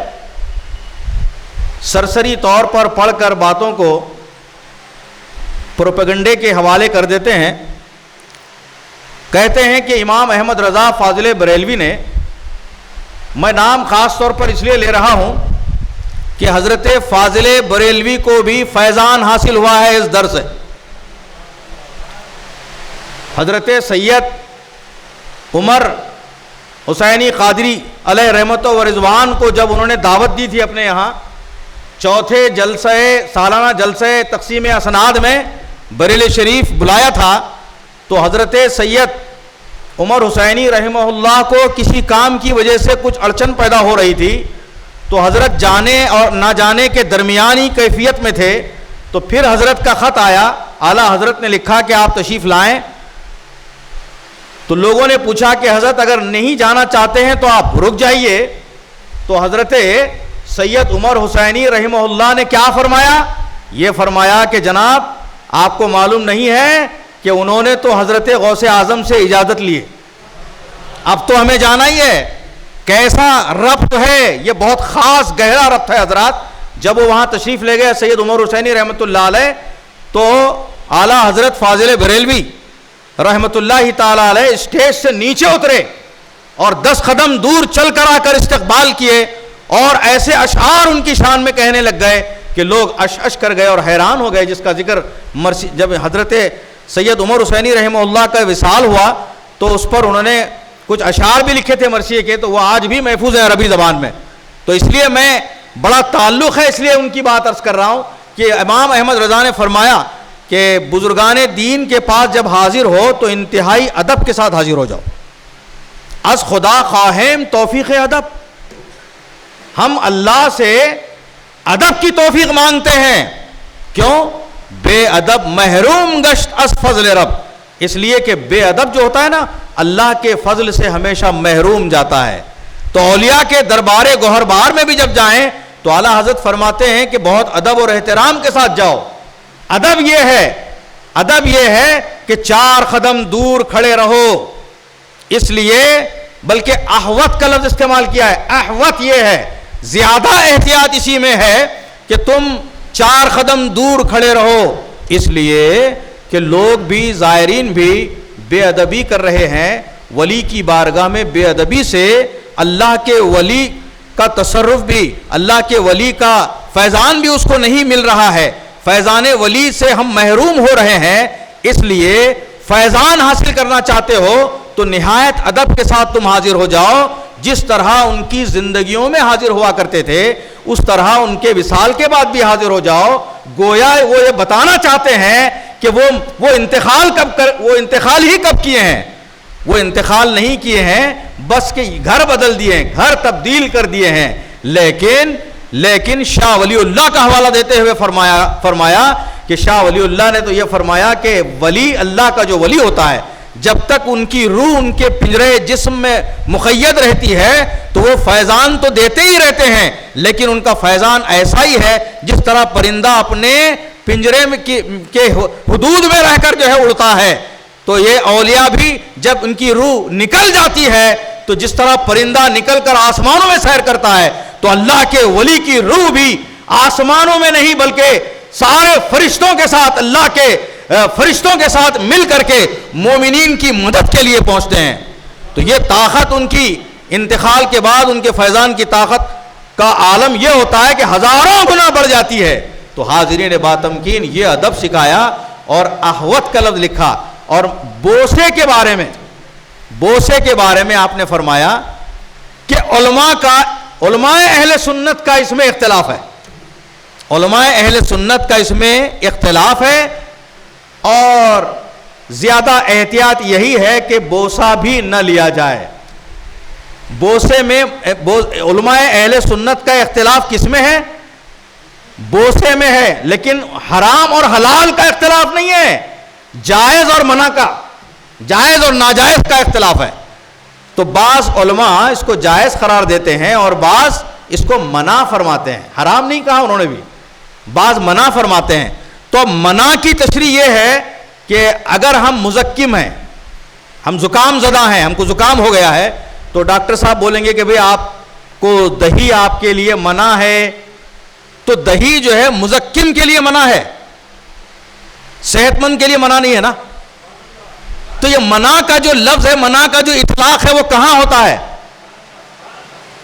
سرسری طور پر پڑھ کر باتوں کو پروپیگنڈے کے حوالے کر دیتے ہیں۔ کہتے ہیں کہ امام احمد رضا فاضل بریلوی نے، میں نام خاص طور پر اس لیے لے رہا ہوں کہ حضرت فاضل بریلوی کو بھی فیضان حاصل ہوا ہے اس در سے۔ حضرت سید عمر حسینی قادری علیہ رحمت و رضوان کو جب انہوں نے دعوت دی تھی اپنے یہاں چوتھے سالانہ جلسہ تقسیم اسناد میں بریلی شریف بلایا تھا، تو حضرت سید عمر حسینی رحمہ اللہ کو کسی کام کی وجہ سے کچھ اڑچن پیدا ہو رہی تھی، تو حضرت جانے اور نہ جانے کے درمیانی کیفیت میں تھے۔ تو پھر حضرت کا خط آیا، اعلیٰ حضرت نے لکھا کہ آپ تشریف لائیں۔ تو لوگوں نے پوچھا کہ حضرت اگر نہیں جانا چاہتے ہیں تو آپ رک جائیے۔ تو حضرت سید عمر حسینی رحمہ اللہ نے کیا فرمایا؟ یہ فرمایا کہ جناب آپ کو معلوم نہیں ہے کہ انہوں نے تو حضرت غوث اعظم سے اجازت لی، اب تو ہمیں جانا ہی ہے۔ کیسا ربط ہے، یہ بہت خاص گہرا ربط ہے حضرات۔ جب وہ وہاں تشریف لے گئے سید عمر حسینی رحمۃ اللہ علیہ، تو اعلیٰ حضرت فاضل بریلوی رحمۃ اللہ تعالی علیہ اسٹیج سے نیچے اترے اور 10 قدم دور چل کر آ کر استقبال کیے، اور ایسے اشعار ان کی شان میں کہنے لگ گئے کہ لوگ اش کر گئے اور حیران ہو گئے، جس کا ذکر جب حضرت سید عمر حسینی رحمہ اللہ کا وصال ہوا تو اس پر انہوں نے کچھ اشعار بھی لکھے تھے مرثیے کے، تو وہ آج بھی محفوظ ہیں عربی زبان میں۔ تو اس لیے میں بڑا تعلق ہے، اس لیے ان کی بات عرض کر رہا ہوں کہ امام احمد رضا نے فرمایا کہ بزرگان دین کے پاس جب حاضر ہو تو انتہائی ادب کے ساتھ حاضر ہو جاؤ۔ از خدا خواہیم توفیق ادب، ہم اللہ سے ادب کی توفیق مانگتے ہیں۔ کیوں؟ بے ادب محروم گشت از فضل رب، اس لیے کہ بے ادب جو ہوتا ہے نا، اللہ کے فضل سے ہمیشہ محروم جاتا ہے۔ تو اولیاء کے دربار گوہر بار میں بھی جب جائیں تو اعلیٰ حضرت فرماتے ہیں کہ بہت ادب اور احترام کے ساتھ جاؤ۔ ادب یہ ہے کہ 4 قدم دور کھڑے رہو، اس لیے بلکہ احوت کا لفظ استعمال کیا ہے۔ احوت یہ ہے، زیادہ احتیاط اسی میں ہے کہ تم 4 قدم دور کھڑے رہو، اس لیے کہ لوگ بھی زائرین بھی بے ادبی کر رہے ہیں۔ ولی کی بارگاہ میں بے ادبی سے اللہ کے ولی کا تصرف بھی، اللہ کے ولی کا فیضان بھی اس کو نہیں مل رہا ہے، فیضان ولی سے ہم محروم ہو رہے ہیں۔ اس لیے فیضان حاصل کرنا چاہتے ہو تو نہایت ادب کے ساتھ تم حاضر ہو جاؤ، جس طرح ان کی زندگیوں میں حاضر ہوا کرتے تھے اس طرح ان کے وصال کے بعد بھی حاضر ہو جاؤ۔ گویا وہ یہ بتانا چاہتے ہیں کہ وہ انتقال ہی کب کیے ہیں، وہ انتقال نہیں کیے ہیں، بس کہ گھر بدل دیے ہیں، گھر تبدیل کر دیے ہیں۔ لیکن شاہ ولی اللہ کا حوالہ دیتے ہوئے فرمایا کہ شاہ ولی اللہ نے تو یہ فرمایا کہ ولی اللہ کا جو ولی ہوتا ہے جب تک ان کی روح ان کے پنجرے جسم میں مقید رہتی ہے تو وہ فیضان تو دیتے ہی رہتے ہیں، لیکن ان کا فیضان ایسا ہی ہے جس طرح پرندہ اپنے پنجرے میں کے حدود میں رہ کر جو ہے اڑتا ہے، تو یہ اولیاء بھی جب ان کی روح نکل جاتی ہے تو جس طرح پرندہ نکل کر آسمانوں میں سیر کرتا ہے، تو اللہ کے ولی کی روح بھی آسمانوں میں نہیں بلکہ سارے فرشتوں کے ساتھ، اللہ کے فرشتوں کے ساتھ مل کر کے مومنین کی مدد کے لیے پہنچتے ہیں۔ تو یہ طاقت ان کی انتقال کے بعد ان کے فیضان کی طاقت کا عالم یہ ہوتا ہے کہ ہزاروں گنا بڑھ جاتی ہے۔ تو حاضرین باتمکین یہ ادب سکھایا اور احوت کا لفظ لکھا۔ اور بوسے کے بارے میں آپ نے فرمایا کہ علماء اہل سنت کا اس میں اختلاف ہے، علماء اہل سنت کا اس میں اختلاف ہے، اور زیادہ احتیاط یہی ہے کہ بوسہ بھی نہ لیا جائے۔ بوسے میں علماء اہل سنت کا اختلاف کس میں ہے؟ بوسے میں ہے، لیکن حرام اور حلال کا اختلاف نہیں ہے، جائز اور منع کا، جائز اور ناجائز کا اختلاف ہے۔ تو بعض علماء اس کو جائز قرار دیتے ہیں اور بعض اس کو منع فرماتے ہیں، حرام نہیں کہا انہوں نے بھی، بعض منع فرماتے ہیں۔ تو منع کی تشریح یہ ہے کہ اگر ہم مزکم ہیں، ہم زکام زدہ ہیں، ہم کو زکام ہو گیا ہے، تو ڈاکٹر صاحب بولیں گے کہ بھئی آپ کو دہی آپ کے لیے منع ہے، تو دہی جو ہے مزکم کے لیے منع ہے، صحت مند کے لیے منع نہیں ہے نا۔ تو یہ منع کا جو لفظ ہے، منع کا جو اطلاق ہے، وہ کہاں ہوتا ہے؟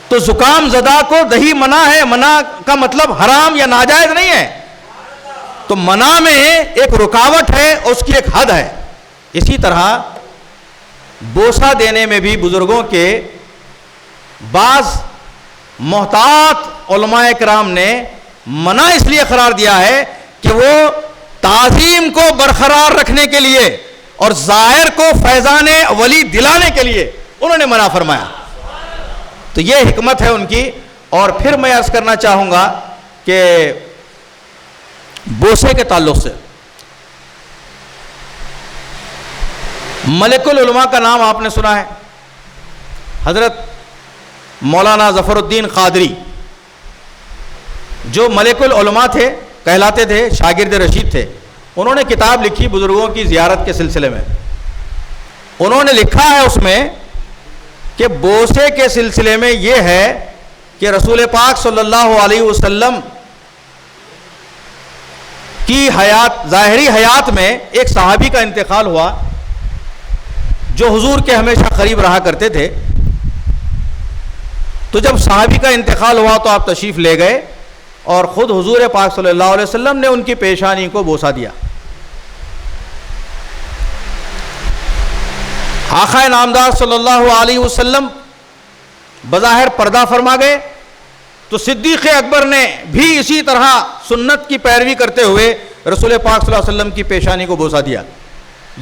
تو زکام زدہ کو دہی منع ہے، منع کا مطلب حرام یا ناجائز نہیں ہے۔ تو منع میں ایک رکاوٹ ہے، اس کی ایک حد ہے۔ اسی طرح بوسہ دینے میں بھی بزرگوں کے بعض محتاط علماء کرام نے منع اس لیے قرار دیا ہے کہ وہ تعظیم کو برقرار رکھنے کے لیے اور ظاہر کو فیضان ولی دلانے کے لیے انہوں نے منع فرمایا۔ تو یہ حکمت ہے ان کی۔ اور پھر میں عرض کرنا چاہوں گا کہ بوسے کے تعلق سے ملک العلماء کا نام آپ نے سنا ہے، حضرت مولانا ظفر الدین قادری، جو ملک العلماء تھے، کہلاتے تھے، شاگرد رشید تھے۔ انہوں نے کتاب لکھی بزرگوں کی زیارت کے سلسلے میں۔ انہوں نے لکھا ہے اس میں کہ بوسے کے سلسلے میں یہ ہے کہ رسول پاک صلی اللہ علیہ وسلم کی ظاہری حیات میں ایک صحابی کا انتقال ہوا جو حضور کے ہمیشہ قریب رہا کرتے تھے۔ تو جب صحابی کا انتقال ہوا تو آپ تشریف لے گئے اور خود حضور پاک صلی اللہ علیہ وسلم نے ان کی پیشانی کو بوسہ دیا۔ آقا نامدار صلی اللہ علیہ وسلم بظاہر پردہ فرما گئے، تو صدیق اکبر نے بھی اسی طرح سنت کی پیروی کرتے ہوئے رسول پاک صلی اللہ علیہ وسلم کی پیشانی کو بوسہ دیا۔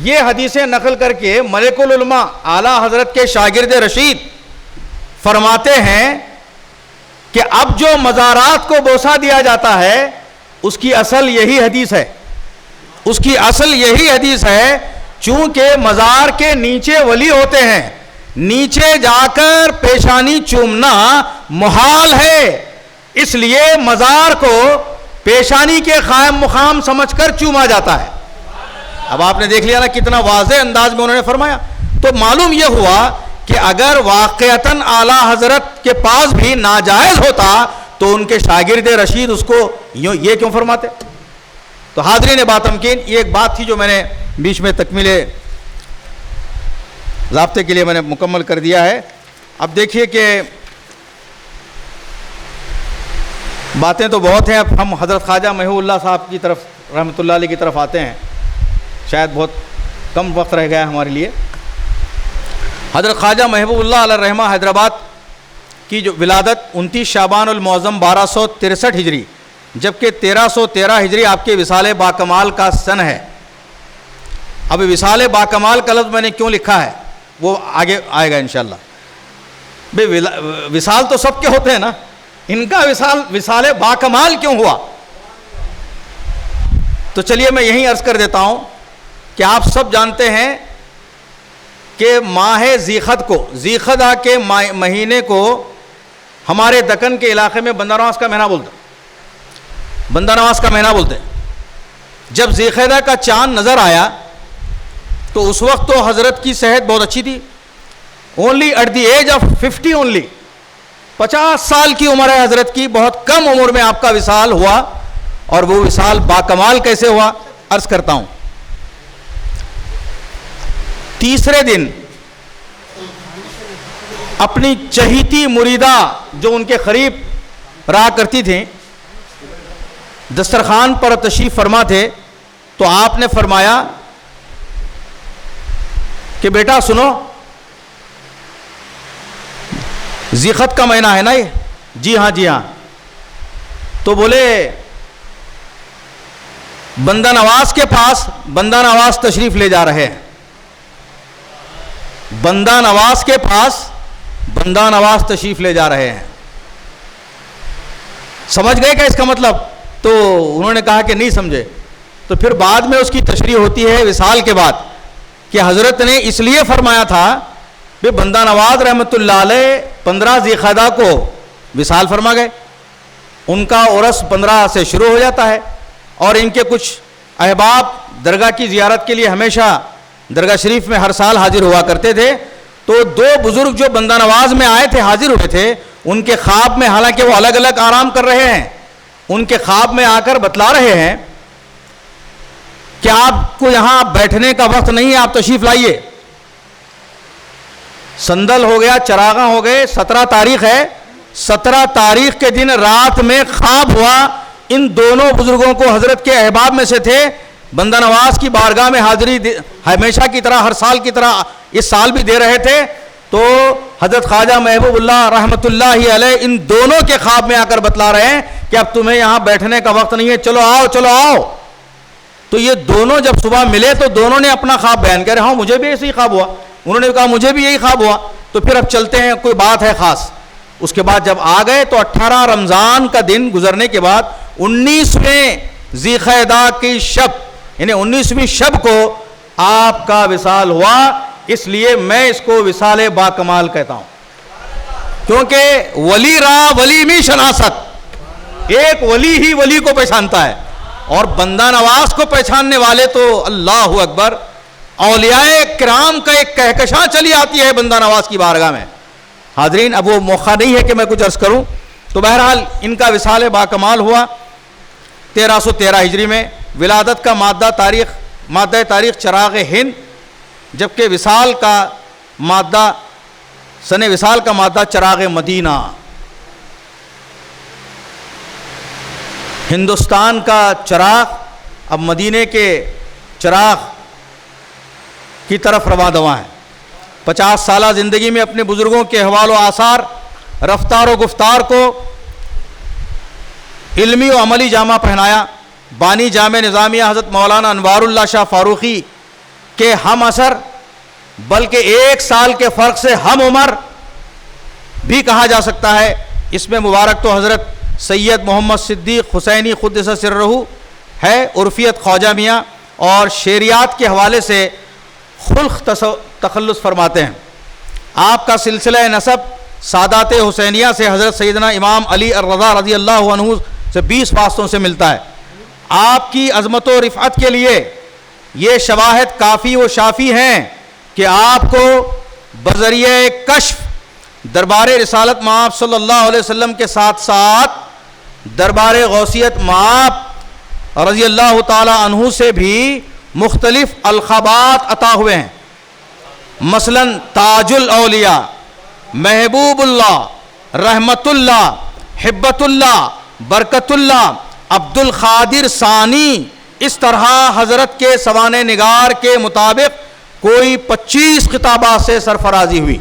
یہ حدیثیں نقل کر کے ملک العلماء اعلیٰ حضرت کے شاگرد رشید فرماتے ہیں کہ اب جو مزارات کو بوسہ دیا جاتا ہے اس کی اصل یہی حدیث ہے، اس کی اصل یہی حدیث ہے، چونکہ مزار کے نیچے ولی ہوتے ہیں، نیچے جا کر پیشانی چومنا محال ہے، اس لیے مزار کو پیشانی کے قائم مقام سمجھ کر چوما جاتا ہے۔ اب آپ نے دیکھ لیا نا کتنا واضح انداز میں انہوں نے فرمایا۔ تو معلوم یہ ہوا کہ اگر واقعتاً اعلیٰ حضرت کے پاس بھی ناجائز ہوتا تو ان کے شاگرد رشید اس کو یہ کیوں فرماتے؟ تو حاضرین باتمکین، یہ ایک بات تھی جو میں نے بیچ میں تکمیل ضابطے کے لیے میں نے مکمل کر دیا ہے۔ اب دیکھیے کہ باتیں تو بہت ہیں، اب ہم حضرت خواجہ محو اللہ صاحب کی طرف رحمۃ اللہ علیہ کی طرف آتے ہیں، شاید بہت کم وقت رہ گیا ہے ہمارے لیے۔ حضرت خواجہ محبوب اللہ علیہ الرحمہ حیدرآباد کی جو ولادت 29 شعبان المعظم 1263 ہجری جبکہ 1313 ہجری آپ کے وصال باکمال کا سن ہے۔ اب وصال باکمال کا لفظ میں نے کیوں لکھا ہے وہ آگے آئے گا انشاءاللہ۔ بھئی وصال تو سب کے ہوتے ہیں نا، ان کا وصال باکمال کیوں ہوا؟ تو تو چلیے میں یہیں عرض کر دیتا ہوں کہ آپ سب جانتے ہیں کہ ماہ ذیقعدہ کے مہینے کو ہمارے دکن کے علاقے میں بندہ نواز کا مہینہ بولتے ہیں. جب ذیقعدہ کا چاند نظر آیا تو اس وقت تو حضرت کی صحت بہت اچھی تھی. Only at the age of 50 only 50 سال کی عمر ہے حضرت کی. بہت کم عمر میں آپ کا وصال ہوا. اور وہ وصال باکمال کیسے ہوا عرض کرتا ہوں. تیسرے دن اپنی چہیتی مریدہ جو ان کے قریب رہا کرتی تھیں دسترخوان پر تشریف فرما تھے تو آپ نے فرمایا کہ بیٹا سنو, ذیقعدہ کا مہینہ ہے نا یہ؟ جی ہاں. تو بولے بندہ نواز کے پاس بندہ نواز تشریف لے جا رہے ہیں. بندہ نواز کے پاس بندہ نواز تشریف لے جا رہے ہیں. سمجھ گئے کیا اس کا مطلب؟ تو انہوں نے کہا کہ نہیں سمجھے. تو پھر بعد میں اس کی تشریح ہوتی ہے وصال کے بعد کہ حضرت نے اس لیے فرمایا تھا کہ بندہ نواز رحمۃ اللہ علیہ 15 ذیقعدہ کو وصال فرما گئے. ان کا عرس 15 سے شروع ہو جاتا ہے اور ان کے کچھ احباب درگاہ کی زیارت کے لیے ہمیشہ درگاہ شریف میں ہر سال حاضر ہوا کرتے تھے. تو 2 بزرگ جو بندہ نواز میں آئے تھے حاضر ہوئے تھے, ان کے خواب میں, حالانکہ وہ الگ الگ آرام کر رہے ہیں, ان کے خواب میں آ کر بتلا رہے ہیں کہ آپ کو یہاں بیٹھنے کا وقت نہیں ہے, آپ تشریف لائیے. سندل ہو گیا, چراغاں ہو گئے. 17 تاریخ ہے. 17 تاریخ کے دن رات میں خواب ہوا. ان دونوں بزرگوں کو حضرت کے احباب میں سے تھے, بندہ نواز کی بارگاہ میں حاضری ہمیشہ کی طرح ہر سال کی طرح اس سال بھی دے رہے تھے. تو حضرت خواجہ محبوب اللہ رحمۃ اللہ علیہ ان دونوں کے خواب میں آ کر بتلا رہے ہیں کہ اب تمہیں یہاں بیٹھنے کا وقت نہیں ہے, چلو آؤ. تو یہ دونوں جب صبح ملے تو دونوں نے اپنا خواب بیان کیا. ہاں مجھے بھی ایسے ہی خواب ہوا. انہوں نے کہا مجھے بھی یہی خواب ہوا. تو پھر اب چلتے ہیں, کوئی بات ہے خاص. اس کے بعد جب آ گئے تو 18 رمضان کا دن گزرنے کے بعد 19ویں ذیقعدہ کی شب یعنی 19ویں شب کو آپ کا وصال ہوا. اس لیے میں اس کو وصال باکمال کہتا ہوں, کیونکہ ولی را ولی میں شناست, ایک ولی ہی ولی کو پہچانتا ہے. اور بندہ نواز کو پہچاننے والے تو اللہ اکبر, اولیاء کرام کا ایک کہکشاں چلی آتی ہے بندہ نواز کی بارگاہ میں. حاضرین, اب وہ موقع نہیں ہے کہ میں کچھ عرض کروں. تو بہرحال ان کا وصال باکمال ہوا 1313 ہجری میں. ولادت کا مادہ تاریخ چراغ ہند, جبکہ وصال کا مادہ چراغ مدینہ. ہندوستان کا چراغ اب مدینے کے چراغ کی طرف رواں دواں ہے. 50 سالہ زندگی میں اپنے بزرگوں کے احوال و آثار, رفتار و گفتار کو علمی و عملی جامہ پہنایا. بانی جامع نظامیہ حضرت مولانا انوار اللہ شاہ فاروقی کے ہم اثر, بلکہ 1 سال کے فرق سے ہم عمر بھی کہا جا سکتا ہے. اس میں مبارک تو حضرت سید محمد صدیق حسینی قدس سرہ ہے. عرفیت خواجہ میاں اور شعریات کے حوالے سے خلق تخلص فرماتے ہیں. آپ کا سلسلہ نسب سادات حسینیہ سے حضرت سیدنا امام علی الرضا رضی اللہ عنہ سے 20 واسطوں سے ملتا ہے. آپ کی عظمت و رفعت کے لیے یہ شواہد کافی و شافی ہیں کہ آپ کو بذریعہ کشف دربار رسالت مآب صلی اللہ علیہ وسلم کے ساتھ ساتھ دربار غوثیت مآب رضی اللہ تعالی عنہ سے بھی مختلف القابات عطا ہوئے ہیں. مثلاً تاج الاولیاء, محبوب اللہ, رحمت اللہ, حبت اللہ, برکت اللہ, عبد القادر ثانی. اس طرح حضرت کے سوانح نگار کے مطابق کوئی 25 خطابات سے سرفرازی ہوئی,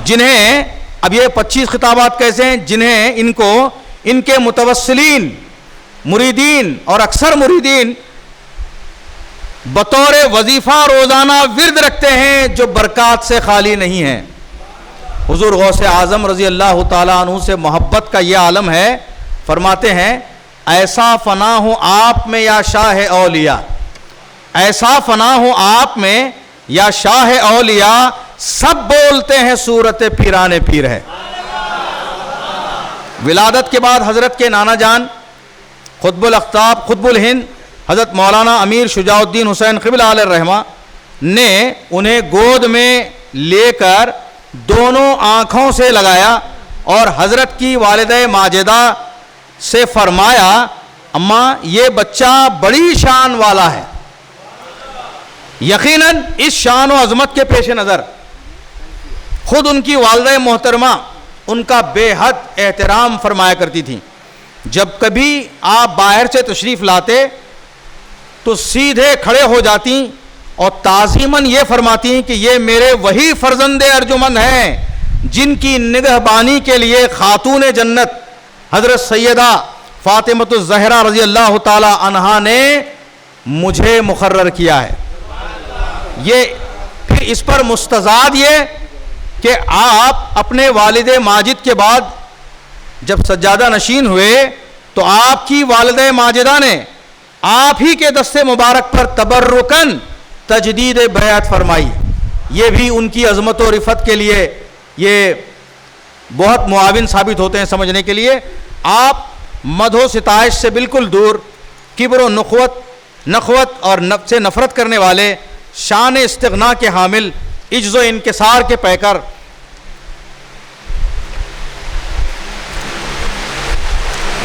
جنہیں اب یہ 25 خطابات کیسے ہیں, جنہیں ان کے متوسلین مریدین اور اکثر مریدین بطور وظیفہ روزانہ ورد رکھتے ہیں جو برکات سے خالی نہیں ہیں. حضور غوث اعظم رضی اللہ تعالیٰ عنہ سے محبت کا یہ عالم ہے. فرماتے ہیں ایسا فنا ہو آپ میں یا شاہ اولیاء، ایسا فنا ہو آپ میں یا شاہ اولیاء، سب بولتے ہیں صورت پیران پیر ہے۔ ولادت کے بعد حضرت کے نانا جان قطب الاقطاب قطب الہند حضرت مولانا امیر شجاع الدین حسین قبلہ علیہ الرحمہ نے انہیں گود میں لے کر دونوں آنکھوں سے لگایا اور حضرت کی والدہ ماجدہ سے فرمایا اماں یہ بچہ بڑی شان والا ہے۔ یقیناً اس شان و عظمت کے پیش نظر خود ان کی والدہ محترمہ ان کا بے حد احترام فرمایا کرتی تھیں۔ جب کبھی آپ باہر سے تشریف لاتے تو سیدھے کھڑے ہو جاتی اور تعظیماً یہ فرماتی کہ یہ میرے وہی فرزند ارجمند ہیں جن کی نگہبانی کے لیے خاتون جنت حضرت سیدہ فاطمۃ الزہرا رضی اللہ تعالی عنہا نے مجھے مقرر کیا ہے۔ یہ پھر اس پر مستزاد یہ کہ آپ اپنے والد ماجد کے بعد جب سجادہ نشین ہوئے تو آپ کی والدہ ماجدہ نے آپ ہی کے دست مبارک پر تبرکن تجدید بیعت فرمائی۔ یہ بھی ان کی عظمت و رفت کے لیے یہ بہت معاون ثابت ہوتے ہیں سمجھنے کے لیے۔ آپ مدح و ستائش سے بالکل دور، کبر و نخوت اور سے نفرت کرنے والے، شان استغنا کے حامل، عجز و انکسار کے پیکر،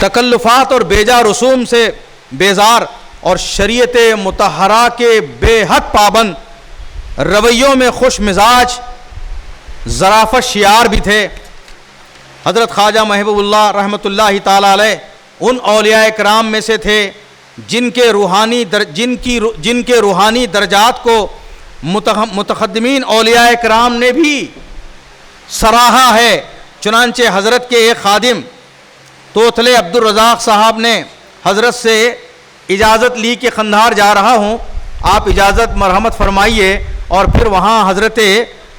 تکلفات اور بیجا رسوم سے بیزار اور شریعت مطہرہ کے بے حد پابند، رویوں میں خوش مزاج، ظرافت شیار بھی تھے۔ حضرت خواجہ محبوب اللہ رحمۃ اللہ تعالی علیہ ان اولیاء کرام میں سے تھے جن کے روحانی درجات کو متقدمین اولیاء کرام نے بھی سراہا ہے۔ چنانچہ حضرت کے ایک خادم توتلے عبدالرزاق صاحب نے حضرت سے اجازت لی کہ قندھار جا رہا ہوں، آپ اجازت مرحمت فرمائیے اور پھر وہاں حضرت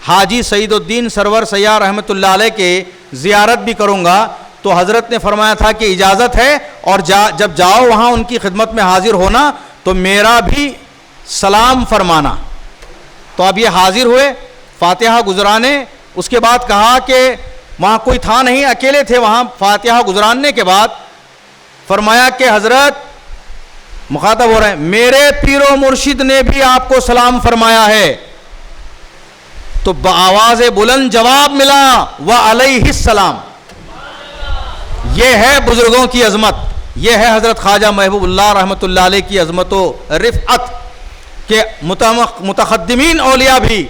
حاجی سعید الدین سرور سیاح رحمۃ اللہ علیہ کے زیارت بھی کروں گا۔ تو حضرت نے فرمایا تھا کہ اجازت ہے اور جب جاؤ وہاں ان کی خدمت میں حاضر ہونا تو میرا بھی سلام فرمانا۔ تو اب یہ حاضر ہوئے، فاتحہ گزرانے، اس کے بعد کہا کہ وہاں کوئی تھا نہیں، اکیلے تھے وہاں۔ فاتحہ گزرانے کے بعد فرمایا کہ حضرت مخاطب ہو رہے ہیں، میرے پیر و مرشد نے بھی آپ کو سلام فرمایا ہے۔ تو بآواز بلند جواب ملا وعلیہ السلام۔ یہ ہے بزرگوں کی عظمت، یہ ہے حضرت خواجہ محبوب اللہ رحمۃ اللہ علیہ کی عظمت و رفعت کہ متقدمین اولیاء بھی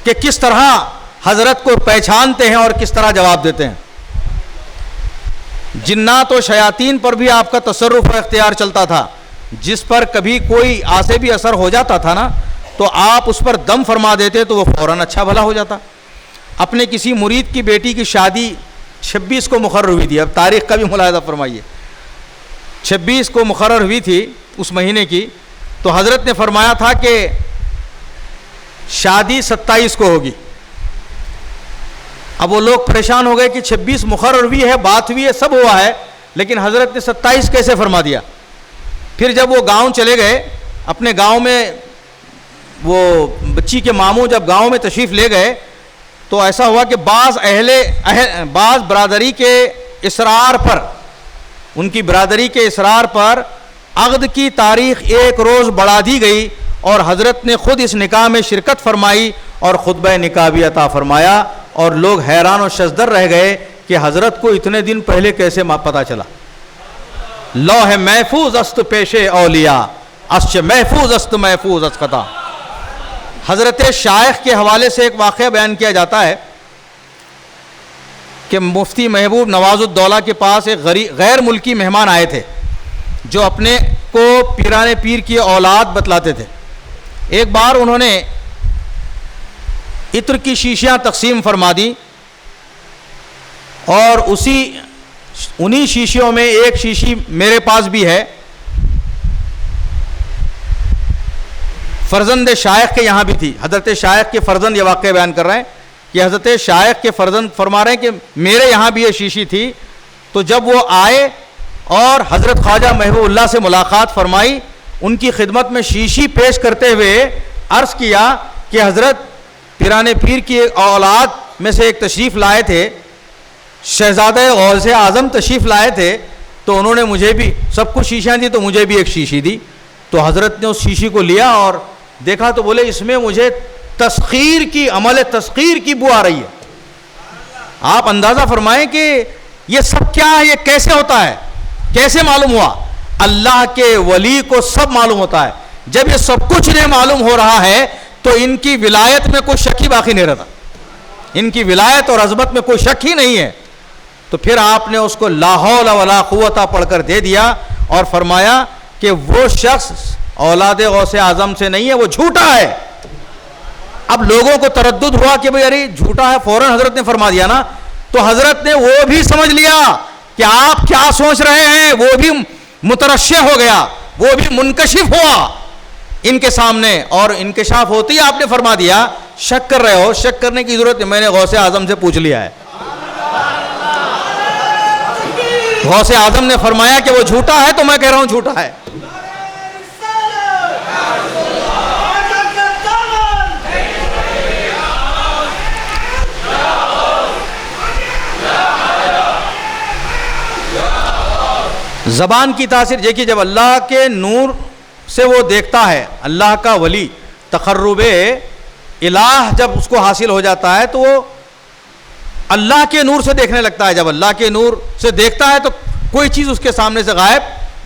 کہ کس طرح حضرت کو پہچانتے ہیں اور کس طرح جواب دیتے ہیں۔ جنات و شیاطین پر بھی آپ کا تصرف و اختیار چلتا تھا، جس پر کبھی کوئی عاصبی اثر ہو جاتا تھا نا تو آپ اس پر دم فرما دیتے تو وہ فوراً اچھا بھلا ہو جاتا۔ اپنے کسی مرید کی بیٹی کی شادی 26 کو مقرر ہوئی تھی، اب تاریخ کا بھی ملاحظہ فرمائیے، 26 کو مقرر ہوئی تھی اس مہینے کی، تو حضرت نے فرمایا تھا کہ شادی 27 کو ہوگی۔ اب وہ لوگ پریشان ہو گئے کہ 26 مقرر ہوئی ہے، بات ہوئی ہے، سب ہوا ہے، لیکن حضرت نے 27 کیسے فرما دیا؟ پھر جب وہ گاؤں چلے گئے اپنے گاؤں میں، وہ بچی کے ماموں جب گاؤں میں تشریف لے گئے تو ایسا ہوا کہ بعض برادری کے اصرار پر، ان کی برادری کے اصرار پر عقد کی تاریخ ایک روز بڑھا دی گئی اور حضرت نے خود اس نکاح میں شرکت فرمائی اور خطبہ نکاح بھی عطا فرمایا، اور لوگ حیران و شزدر رہ گئے کہ حضرت کو اتنے دن پہلے کیسے پتہ چلا۔ لوح محفوظ است پیش اولیاء، اسچ محفوظ است محفوظ است خطا۔ حضرت شائخ کے حوالے سے ایک واقعہ بیان کیا جاتا ہے کہ مفتی محبوب نواز الدولہ کے پاس ایک غیر ملکی مہمان آئے تھے جو اپنے کو پیران پیر کی اولاد بتلاتے تھے۔ ایک بار انہوں نے عطر کی شیشیاں تقسیم فرما دی اور انہی شیشیوں میں ایک شیشی میرے پاس بھی ہے، فرزند شائخ کے یہاں بھی تھی۔ حضرت شائخ کے فرزند یہ واقعہ بیان کر رہے ہیں کہ حضرت شائخ کے فرزند فرما رہے ہیں کہ میرے یہاں بھی یہ شیشی تھی۔ تو جب وہ آئے اور حضرت خواجہ محبوب اللہ سے ملاقات فرمائی. ان کی خدمت میں شیشی پیش کرتے ہوئے عرض کیا کہ حضرت پیران پیر کی اولاد میں سے ایک تشریف لائے تھے, شہزادہ غوث اعظم تشریف لائے تھے, تو انہوں نے مجھے بھی سب کو شیشیاں دی تو مجھے بھی ایک شیشی دی. تو حضرت نے اس شیشی کو لیا اور دیکھا تو بولے اس میں مجھے تسخیر کی, عمل تسخیر کی بو آ رہی ہے. آپ اندازہ فرمائیں کہ یہ سب کیا ہے, یہ کیسے ہوتا ہے, کیسے معلوم ہوا؟ اللہ کے ولی کو سب معلوم ہوتا ہے. جب یہ سب کچھ انہیں معلوم ہو رہا ہے تو ان کی ولایت میں کوئی شک ہی باقی نہیں رہتا, ان کی ولایت اور عظمت میں کوئی شک ہی نہیں ہے. تو پھر آپ نے اس کو لا حول ولا قوت پڑھ کر دے دیا اور فرمایا کہ وہ شخص اولاد غوث اعظم سے نہیں ہے, وہ جھوٹا ہے. اب لوگوں کو تردد ہوا کہ بھئی ارے جھوٹا ہے, فوراً حضرت نے فرما دیا نا. تو حضرت نے وہ بھی سمجھ لیا کہ آپ کیا سوچ رہے ہیں, وہ بھی مترشح ہو گیا, وہ بھی منکشف ہوا ان کے سامنے, اور انکشاف ہوتی ہی آپ نے فرما دیا شک کر رہے ہو, شک کرنے کی ضرورت نہیں, میں نے غوث اعظم سے پوچھ لیا ہے. غوث اعظم نے فرمایا کہ وہ جھوٹا ہے تو میں کہہ رہا ہوں جھوٹا ہے. زبان کی تاثیر دیکھیے, جب اللہ کے نور سے وہ دیکھتا ہے, اللہ کا ولی تقرب الہ جب اس کو حاصل ہو جاتا ہے تو وہ اللہ کے نور سے دیکھنے لگتا ہے. جب اللہ کے نور سے دیکھتا ہے تو کوئی چیز اس کے سامنے سے غائب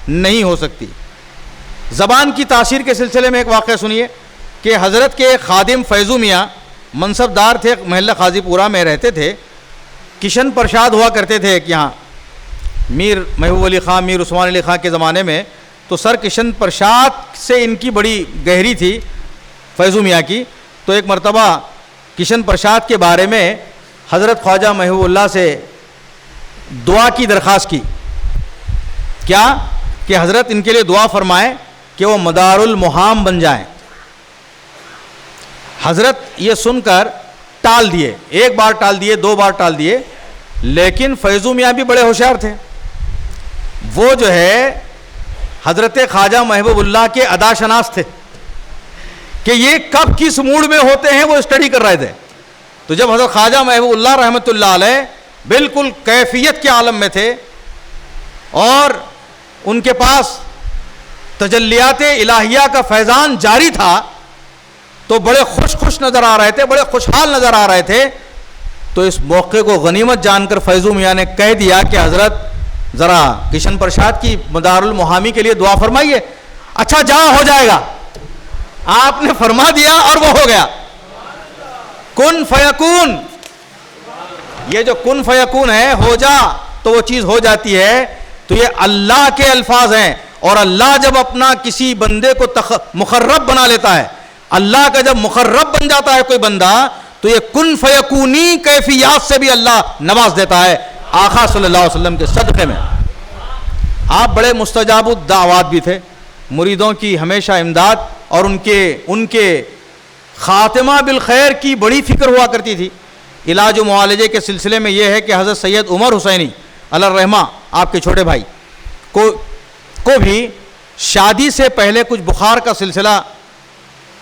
نہیں ہو سکتی. زبان کی تاثیر کے سلسلے میں ایک واقعہ سنیے کہ حضرت کے خادم فیضو میاں منصب دار تھے, محلہ قاضی پورہ میں رہتے تھے. کشن پرشاد ہوا کرتے تھے ایک یہاں, میر محبوب علی خان, میر عثمان علی خان کے زمانے میں. تو سر کشن پرشاد سے ان کی بڑی گہری تھی فیضو میاں کی. تو ایک مرتبہ کشن پرشاد کے بارے میں حضرت خواجہ محبوب اللہ سے دعا کی درخواست کی, کیا کہ حضرت ان کے لیے دعا فرمائیں کہ وہ مدار المحام بن جائیں. حضرت یہ سن کر ٹال دیے, ایک بار ٹال دیے, دو بار ٹال دیے, لیکن فیضو میاں بھی بڑے ہوشیار تھے. وہ جو ہے حضرت خواجہ محبوب اللہ کے ادا شناس تھے کہ یہ کب کس موڈ میں ہوتے ہیں وہ اسٹڈی کر رہے تھے. تو جب حضرت خواجہ محبوب اللہ رحمۃ اللہ علیہ بالکل کیفیت کے عالم میں تھے اور ان کے پاس تجلیات الہیہ کا فیضان جاری تھا, تو بڑے خوش نظر آ رہے تھے, بڑے خوشحال نظر آ رہے تھے. تو اس موقع کو غنیمت جان کر فیضو میاں نے کہہ دیا کہ حضرت ذرا کشن پرشاد کی مدار المحامی کے لیے دعا فرمائیے. اچھا جہاں ہو جائے گا, آپ نے فرما دیا اور وہ ہو گیا. کن فیکون, یہ جو کن فیکون ہے, ہو جا تو وہ چیز ہو جاتی ہے. تو یہ اللہ کے الفاظ ہیں, اور اللہ جب اپنا کسی بندے کو مقرب بنا لیتا ہے, اللہ کا جب مقرب بن جاتا ہے کوئی بندہ, تو یہ کن فیکونی کیفیات سے بھی اللہ نواز دیتا ہے. آقا صلی اللہ علیہ وسلم کے صدقے میں آپ بڑے مستجاب الدعوات بھی تھے, مریدوں کی ہمیشہ امداد اور ان کے خاتمہ بالخیر کی بڑی فکر ہوا کرتی تھی. علاج و معالجے کے سلسلے میں یہ ہے کہ حضرت سید عمر حسینی علیہ الرحمہ, آپ کے چھوٹے بھائی کو بھی شادی سے پہلے کچھ بخار کا سلسلہ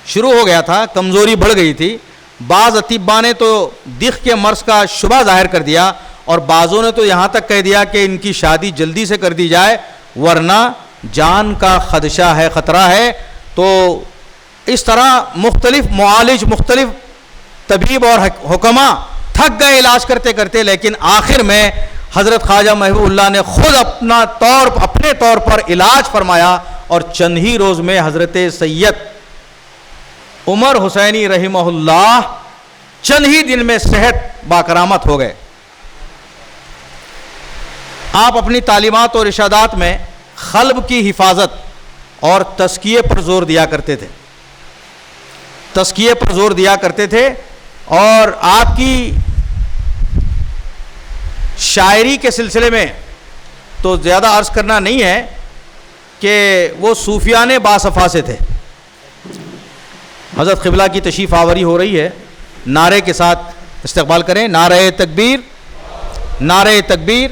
شروع ہو گیا تھا, کمزوری بڑھ گئی تھی. بعض اطباء نے تو دق کے مرض کا شبہ ظاہر کر دیا, اور بعضوں نے تو یہاں تک کہہ دیا کہ ان کی شادی جلدی سے کر دی جائے ورنہ جان کا خدشہ ہے, خطرہ ہے. تو اس طرح مختلف معالج, مختلف طبیب اور حکمہ تھک گئے علاج کرتے کرتے, لیکن آخر میں حضرت خواجہ محبوب اللہ نے خود اپنے طور پر علاج فرمایا, اور چند ہی روز میں حضرت سید عمر حسینی رحمہ اللہ چند ہی دن میں صحت باکرامت ہو گئے. آپ اپنی تعلیمات اور ارشادات میں قلب کی حفاظت اور تزکیے پر زور دیا کرتے تھے, تزکیے پر زور دیا کرتے تھے. اور آپ کی شاعری کے سلسلے میں تو زیادہ عرض کرنا نہیں ہے کہ وہ صوفیان باصفا سے تھے. حضرت قبلہ کی تشریف آوری ہو رہی ہے, نعرے کے ساتھ استقبال کریں. نعرہ تکبیر, نعرہ تکبیر,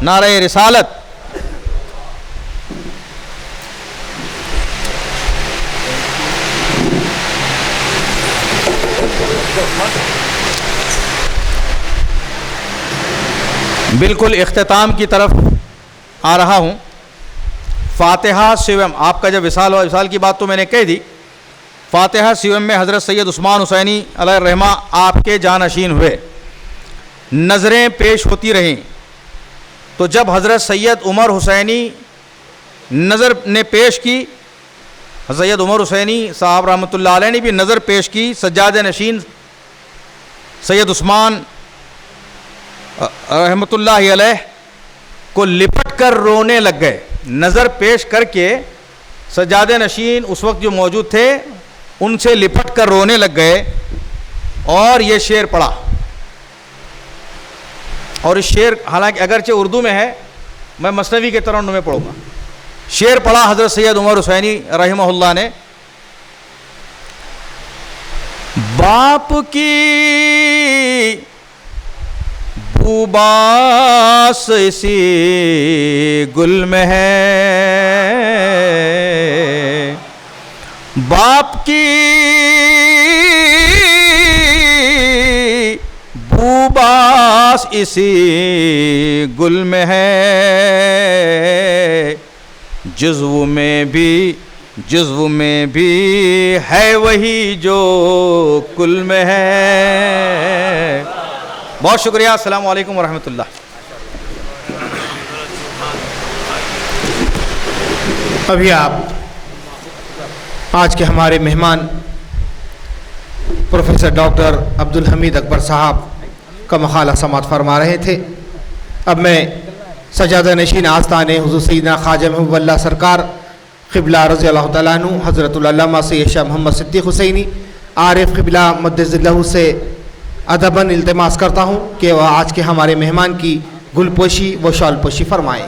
نعرہ رسالت. بالکل اختتام کی طرف آ رہا ہوں. فاتحہ سیوم آپ کا جب وصال ہوا، وصال کی بات تو میں نے کہہ دی. فاتحہ سیوم میں حضرت سید عثمان حسینی علیہ الرحمہ آپ کے جانشین ہوئے، نظریں پیش ہوتی رہیں. تو جب حضرت سید عمر حسینی نظر نے پیش کی، سید عمر حسینی صاحب رحمۃ اللہ علیہ نے بھی نظر پیش کی، سجادہ نشین سید عثمان رحمۃ اللہ علیہ کو لپٹ کر رونے لگ گئے. نظر پیش کر کے سجادہ نشین اس وقت جو موجود تھے ان سے لپٹ کر رونے لگ گئے اور یہ شعر پڑھا. اور اس شعر حالانکہ اگرچہ اردو میں ہے، میں مثنوی کے ترنم میں پڑھوں گا. شعر پڑھا حضرت سید عمر حسینی رحمہ اللہ نے. باپ کی بوباس اسی گل میں ہے، باپ کی بوباس اسی گل میں ہے، جزو میں بھی ہے وہی جو کل میں ہے. بہت شکریہ. السلام علیکم ورحمۃ اللہ. ابھی آپ آج کے ہمارے مہمان پروفیسر ڈاکٹر عبدالحمید اکبر صاحب کا مقالہ سماعت فرما رہے تھے. اب میں سجادہ نشین آستان حضور سیدنا خواجہ محبوب اللہ سرکار قبلہ رضی اللہ تعالیٰ عنہ حضرت العلامہ سید شاہ محمد صدیق حسینی عارف قبلہ مدد اللہ سے ادباً التماس کرتا ہوں کہ وہ آج کے ہمارے مہمان کی گل پوشی و شال پوشی فرمائیں.